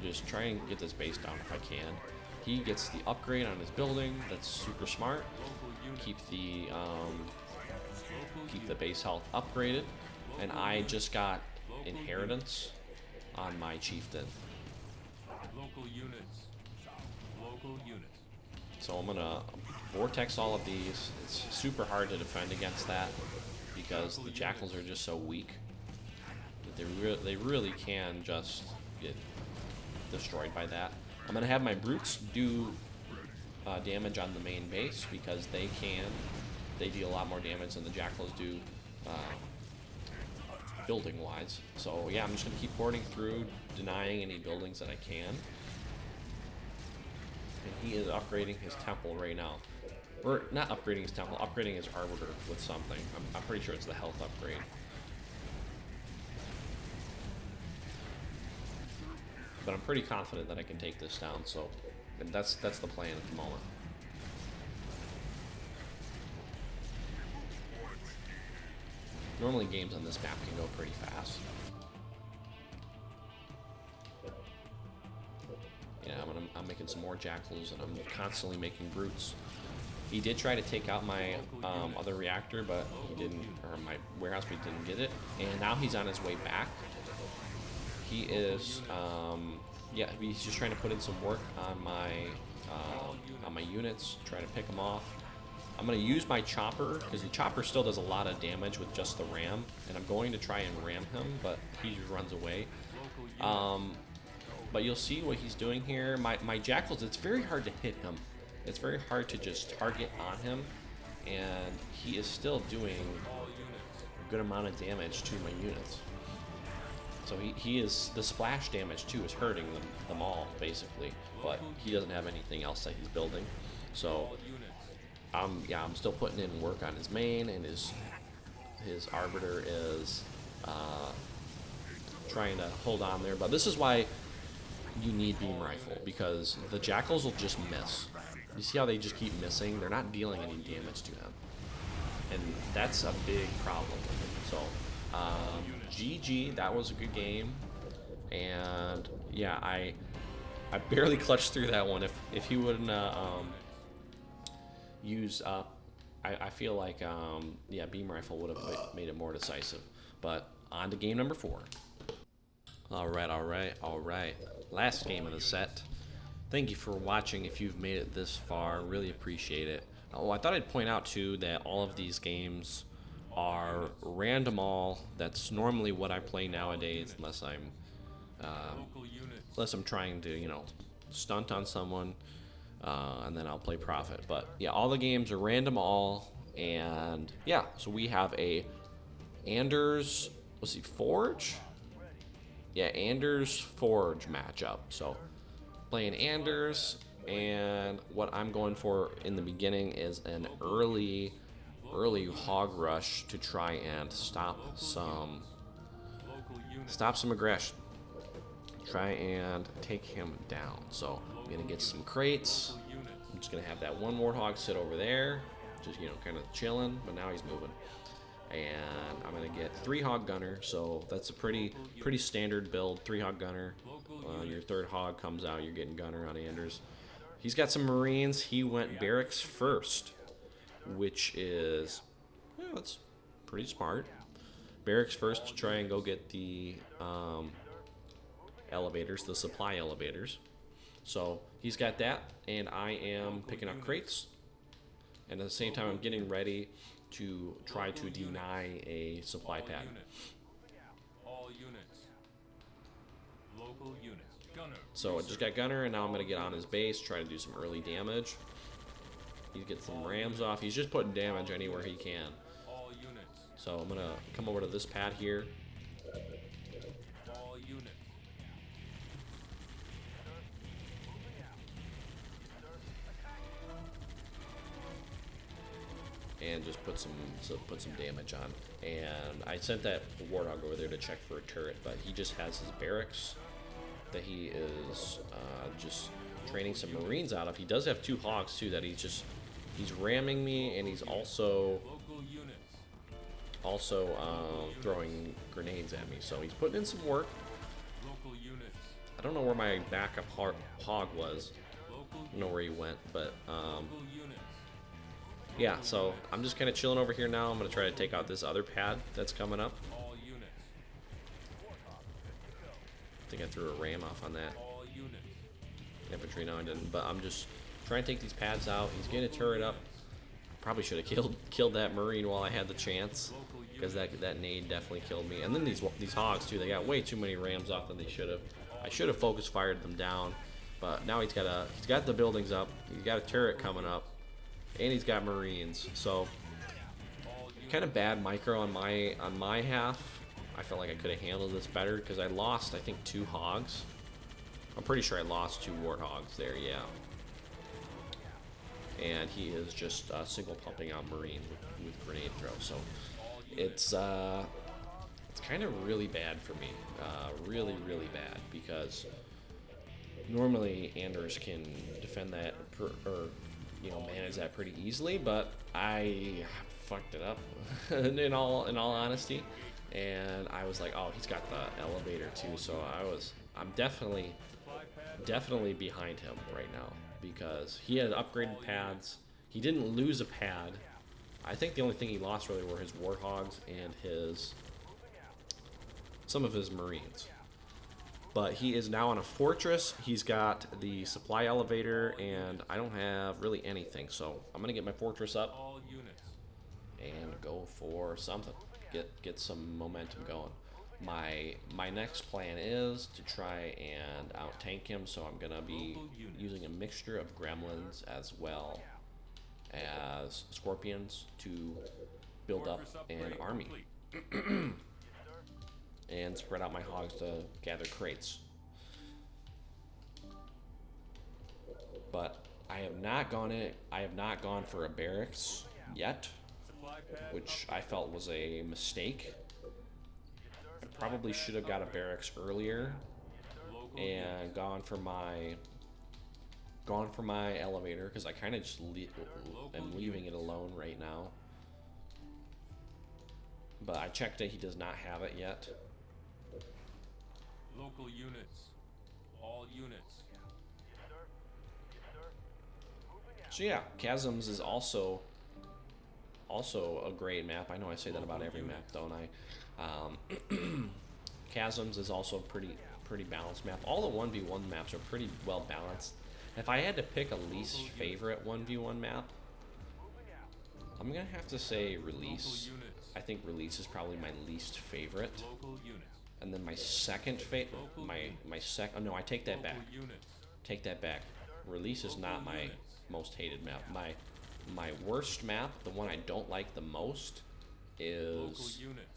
Just try and get this base down if I can. He gets the upgrade on his building. That's super smart. Keep the base health upgraded, and I just got inheritance on my chieftain. Local units. Local units. So I'm gonna vortex all of these. It's super hard to defend against that because the jackals are just so weak that they really can just get destroyed by that. I'm gonna have my brutes do damage on the main base because they deal a lot more damage than the jackals do building wise. So yeah, I'm just gonna keep porting through, denying any buildings that I can. And he is upgrading his temple right now. Or not upgrading his temple, upgrading his arbiter with something. I'm pretty sure it's the health upgrade. But I'm pretty confident that I can take this down, so and that's the plan at the moment. Normally games on this map can go pretty fast. Yeah, I'm making some more jackals, and I'm constantly making brutes. He did try to take out my other reactor, but he didn't, or my warehouse, but he didn't get it. And now he's on his way back. He is, yeah, he's just trying to put in some work on my units, trying to pick them off. I'm going to use my chopper, because the chopper still does a lot of damage with just the ram, and I'm going to try and ram him, but he just runs away. But you'll see what he's doing here. My jackals, it's very hard to hit him. It's very hard to just target on him, and he is still doing a good amount of damage to my units. So he is, the splash damage too is hurting them all basically, but he doesn't have anything else that he's building. So yeah, I'm still putting in work on his main, and his arbiter is trying to hold on there. But this is why you need beam rifle, because the jackals will just miss. You see how they just keep missing? They're not dealing any damage to them, and that's a big problem with them. So GG, that was a good game, and yeah, I barely clutched through that one. If he wouldn't use I feel like yeah, beam rifle would have made it more decisive. But on to game number 4. All right. Last game of the set. Thank you for watching. If you've made it this far, really appreciate it. Oh, I thought I'd point out too that all of these games are random all. That's normally what I play nowadays, unless I'm trying to, you know, stunt on someone, and then I'll play profit. But yeah, all the games are random all, and yeah, so we have a Anders, let's see, Forge? Yeah, Anders Forge matchup. So playing Anders, and what I'm going for in the beginning is an early hog rush to try and stop some aggression, try and take him down. So I'm gonna get some crates. I'm just gonna have that one warthog sit over there, just, you know, kind of chilling, but now he's moving. And I'm gonna get 3 hog gunner, so that's a pretty standard build. 3 hog gunner. Your 3rd hog comes out, you're getting gunner on Anders. He's got some marines. He went barracks first, which is, yeah, that's pretty smart. Barracks first to try and go get the elevators, the supply elevators. So he's got that, and I am picking up crates, and at the same time I'm getting ready to try to deny a supply pad. All units. Local units. Gunner. So I just got gunner, and now I'm gonna get on his base, try to do some early damage. He gets some rams off. He's just putting damage anywhere he can. All units. So I'm gonna come over to this pad here. All units. And just put some damage on. And I sent that warthog over there to check for a turret, but he just has his barracks that he is just training some marines out of. He does have 2 hogs too that he's ramming me, and he's also throwing grenades at me. So he's putting in some work. Local units. I don't know where my backup hog was. I don't know where he went, but Local units. yeah, so I'm just kind of chilling over here now. I'm going to try to take out this other pad that's coming up. All units. I think I threw a ram off on that. All units. Infantry, no I didn't, but I'm just trying to take these pads out. He's getting a turret up. Probably should have killed that marine while I had the chance, because that nade definitely killed me. And then these hogs too, they got way too many rams off than they should have. I should have focus fired them down, but now he's got the buildings up. He's got a turret coming up, and he's got marines. So kind of bad micro on my half. I felt like I could have handled this better, because I lost, I think, 2 hogs. I'm pretty sure I lost 2 warthogs there, yeah. And he is just single pumping out marines with grenade throw. So it's kind of really bad for me, really bad, because normally Anders can defend that or you know, manage that pretty easily, but I fucked it up in all honesty. And I was like, oh, he's got the elevator too, so I'm definitely behind him right now, because he had upgraded pads. He didn't lose a pad. I think the only thing he lost really were his warthogs and some of his marines. But he is now on a fortress. He's got the supply elevator, and I don't have really anything. So I'm gonna get my fortress up All units. and go for something. Get some momentum going. My next plan is to try and out tank him. So I'm gonna be using a mixture of gremlins as well as scorpions to build up Fortress an upgrade army complete. and spread out my hogs to gather crates. But I have not gone for a barracks yet, Supply pad which I felt was a mistake. I probably should have got a barracks earlier local and gone for my elevator, because I kind of just am leaving it alone right now. But I checked it, he does not have it yet. local units. All units. So yeah, Chasms is also a great map. I know I say that about every map, don't I? Chasms is also a pretty balanced map. All the 1v1 maps are pretty well balanced. If I had to pick a least favorite 1v1 map, I'm gonna have to say Release. Local units. I think Release is probably my least favorite. Local units. And then my second no, I take that back. Local units. Take that back. Release is not my most hated map. My worst map, the one I don't like the most, Local is units.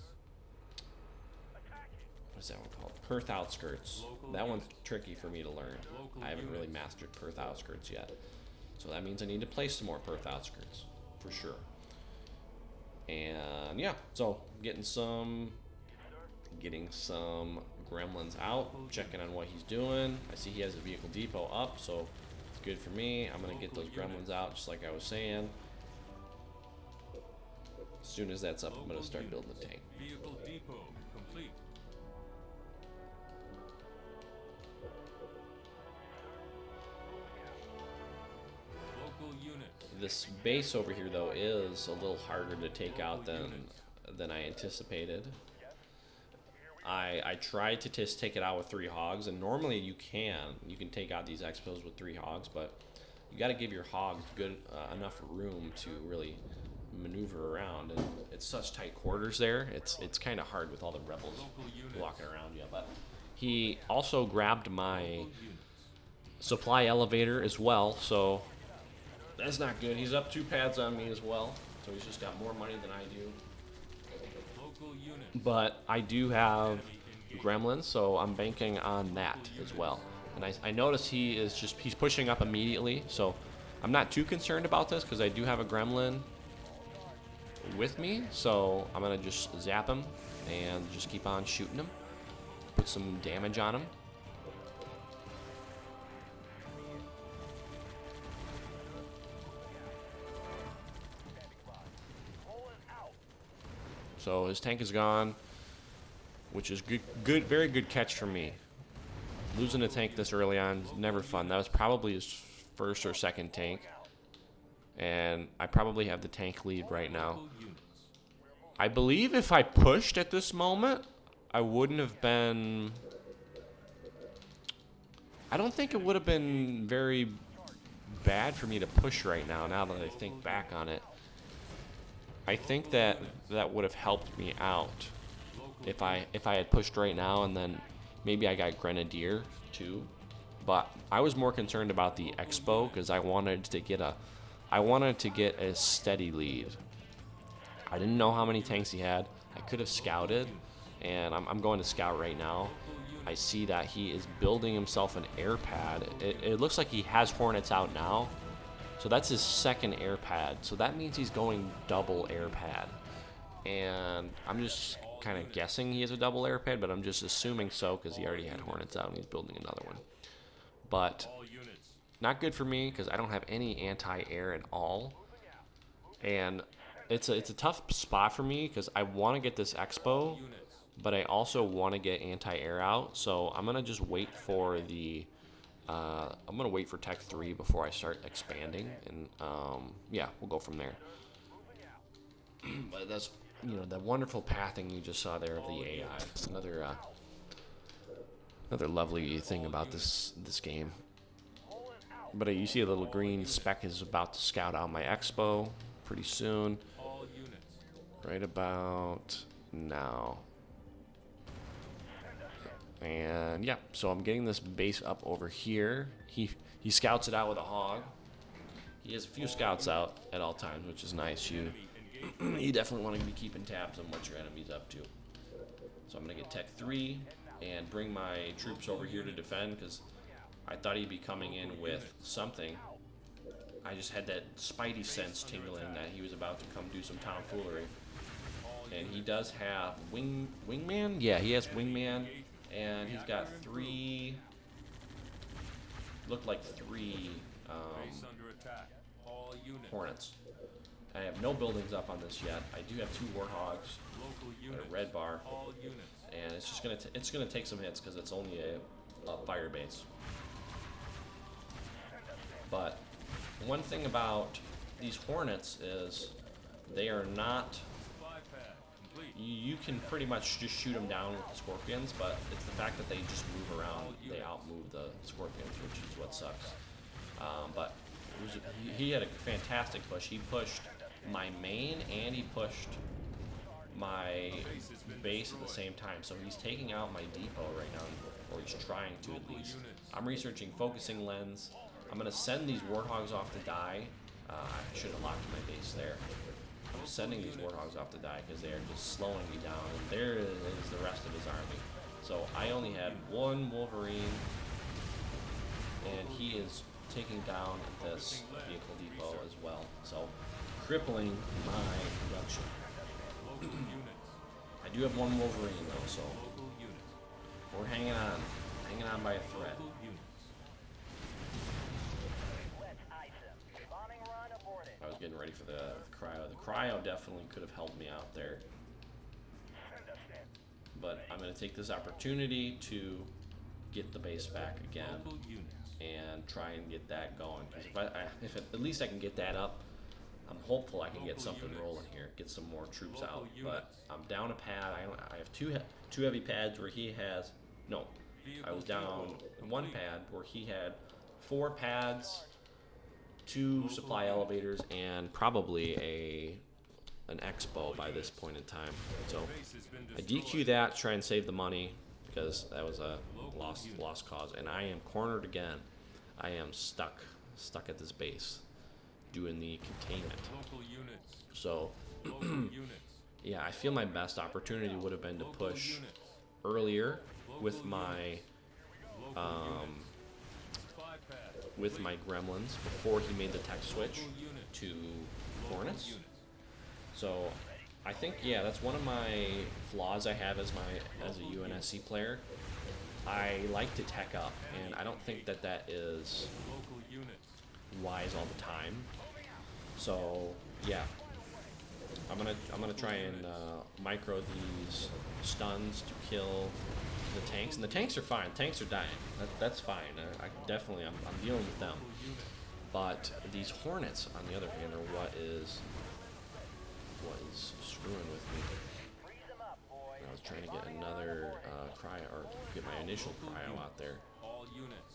what's that one called? Perth Outskirts. Local That one's units. tricky for me to learn. Local I haven't really units. mastered Perth Outskirts yet. So that means I need to play some more Perth Outskirts, for sure. And yeah, so getting some gremlins out, checking on what he's doing. I see he has a vehicle depot up, so it's good for me. I'm gonna get those gremlins out, just like I was saying. As soon as that's up, I'm gonna start building the tank. Vehicle depot complete. Local units. This base over here, though, is a little harder to take out than I anticipated. I tried to just take it out with 3 hogs, and normally you can take out these expos with 3 hogs, but you got to give your hogs good enough room to really maneuver around, and it's such tight quarters there. It's kind of hard with all the rebels Local units. walking around you. But he also grabbed my Local units. supply elevator as well, so that's not good. He's up 2 pads on me as well, so he's just got more money than I do. Local units. But I do have gremlins, so I'm banking on that as well. And I notice he's pushing up immediately, so I'm not too concerned about this because I do have a gremlin with me, so I'm gonna just zap him and just keep on shooting him, put some damage on him. So his tank is gone, which is good, very good catch for me. Losing a tank this early on is never fun. That was probably his first or second tank, and I probably have the tank lead right now. Local units. I believe if I pushed at this moment, I wouldn't have been... I don't think it would have been very bad for me to push right now that I think back on it. I think that would have helped me out if I had pushed right now, and then maybe I got Grenadier too. But I was more concerned about the Expo because I wanted to get a steady lead. I didn't know how many tanks he had. I could have scouted, and I'm going to scout right now. I see that he is building himself an air pad. It looks like he has Hornets out now. So that's his second air pad. So that means he's going double air pad. And I'm just kind of guessing he has a double air pad, but I'm just assuming so because he already had Hornets out and he's building another one. But All units. not good for me because I don't have any anti-air at all. And it's a tough spot for me because I want to get this Expo, Units. but I also want to get anti-air out. So I'm going to just wait for the... I'm gonna wait for Tech 3 before I start expanding, and yeah, we'll go from there. But that's, Another lovely thing about this game. But you see a little green speck is about to scout out my expo pretty soon. All units. Right about now. And yeah, so I'm getting this base up over here. He scouts it out with a hog. He has a few scouts out at all times, which is nice. You definitely want to be keeping tabs on what your enemy's up to. So I'm gonna get Tech 3 and bring my troops over here to defend because I thought he'd be coming in with something. I just had that spidey sense tingling that he was about to come do some tomfoolery. And he does have wingman? Yeah, he has wingman, and he's got three. Looked like three Base under attack. All units. hornets. I have no buildings up on this yet. I do have 2 warthogs, Local and units. a red bar, All units. and it's just gonna take some hits because it's only a fire base. But one thing about these hornets is they are not. Spy pad complete. You can pretty much just shoot them down with the scorpions, but it's the fact that they just move around. They outmove the scorpions, which is what sucks. But he had a fantastic push. He pushed my main and he pushed my base at the same time. So he's taking out my depot right now, or he's trying to at least. I'm researching focusing lens. I'm going to send these warthogs off to die. I should have locked my base there. I'm sending these warthogs off to die because they are just slowing me down. And there is the rest of his army. So I only had 1 Wolverine, and he is taking down this vehicle depot as well. So crippling my production. Local units. I do have 1 Wolverine though, so Local units. we're hanging on by a thread. Local units. Let's ice him. Bombing run aborted. I was getting ready for the cryo. The cryo definitely could have helped me out there. Send us in. But I'm going to take this opportunity to get the base back again Local units. and try and get that going. Because if at least I can get that up, I'm hopeful I can get something rolling here, get some more troops out. But I'm down a pad. I have two heavy pads where he has no. I was down 1 pad where he had 4 pads, 2 supply elevators, and probably an expo by this point in time. So Base has been I destroyed. DQ that, try and save the money because that was a lost cause, and I am cornered again. I am stuck at this base doing the containment. Local units. So Local units. yeah, I feel my best opportunity would have been to Local push units. earlier with Local my Local units. Spy pad. with my gremlins before he made the tech switch Local units. to Local hornets. units. So I think that's one of my flaws I have as a UNSC player. I like to tech up, and I don't think that is Local units. wise all the time. So yeah, I'm gonna try and micro these stuns to kill the tanks, and the tanks are fine. Tanks are dying. That's fine. I'm dealing with them. But these hornets, on the other hand, are what is screwing with me. Freeze him up, boys. I was trying to get another cryo, or get my initial cryo out there. All units.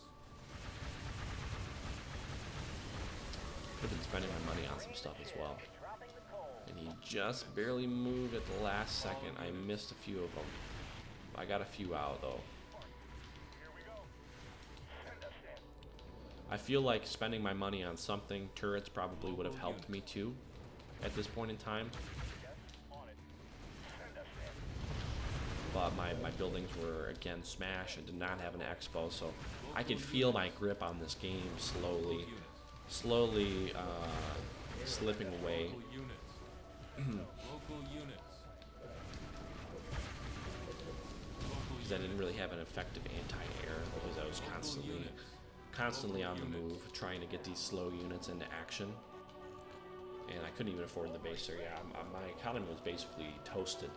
Could have been spending my money on some stuff as well. Dropping the coal. And he just barely moved at the last second. I missed a few of them. I got a few out though. I feel like spending my money on something, turrets probably would have helped me too at this point in time. But my buildings were again smashed and did not have an expo, so I could feel my grip on this game slowly slipping away. Local units. Local units. Because I didn't really have an effective anti-air because I was constantly on the move trying to get these slow units into action, and I couldn't even afford the base there. My economy was basically toasted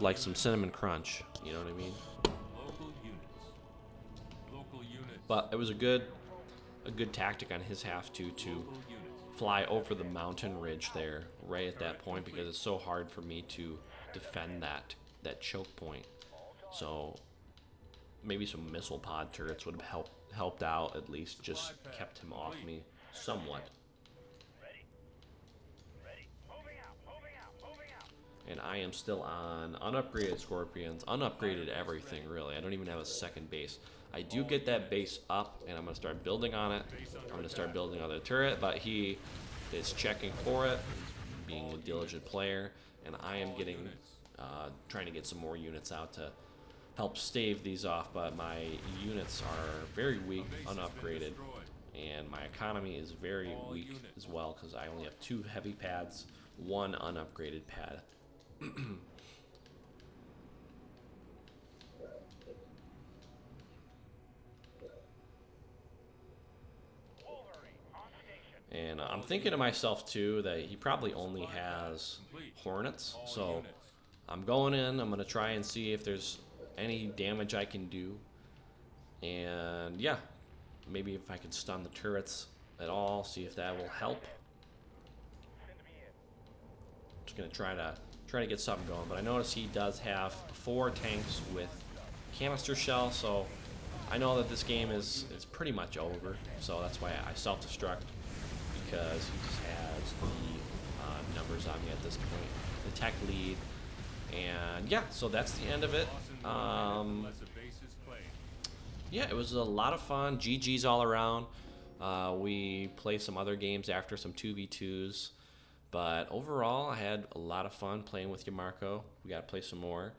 like some cinnamon crunch, you know what I mean? Local units. Local units. But it was a good tactic on his half to Local units. fly over the mountain ridge there right at that point, because it's so hard for me to defend that choke point. So maybe some missile pod turrets would have helped out, at least just kept him off me somewhat. Ready? Ready. Moving out, moving out, moving out. And I am still on unupgraded scorpions, unupgraded everything really. I don't even have a second base. I do get that base up, and I'm going to start building on it. I'm going to start building another turret, but he is checking for it, being a diligent player, and I am getting, trying to get some more units out to help stave these off, but my units are very weak, unupgraded, and my economy is very weak as well, because I only have 2 heavy pads, 1 unupgraded pad. And I'm thinking to myself too that he probably only has hornets, so I'm going in, I'm going to try and see if there's any damage I can do, and yeah, maybe if I can stun the turrets at all, see if that will help. Just going to try to get something going, but I notice he does have 4 tanks with canister shell, so I know that this game is pretty much over, so that's why I self-destruct, because he just has the numbers on me at this point, the tech lead, and yeah, so that's the end of it. Yeah, it was a lot of fun. GG's all around. We played some other games after, some 2v2s, but overall I had a lot of fun playing with you, Marco. We got to play some more.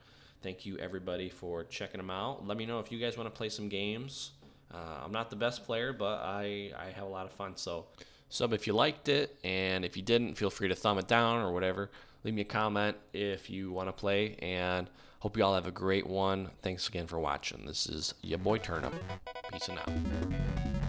Thank you everybody for checking them out. Let me know if you guys want to play some games. I'm not the best player, but I have a lot of fun. So sub if you liked it, and if you didn't, feel free to thumb it down or whatever. Leave me a comment if you want to play, and hope you all have a great one. Thanks again for watching. This is your boy Turnip. Peace and out.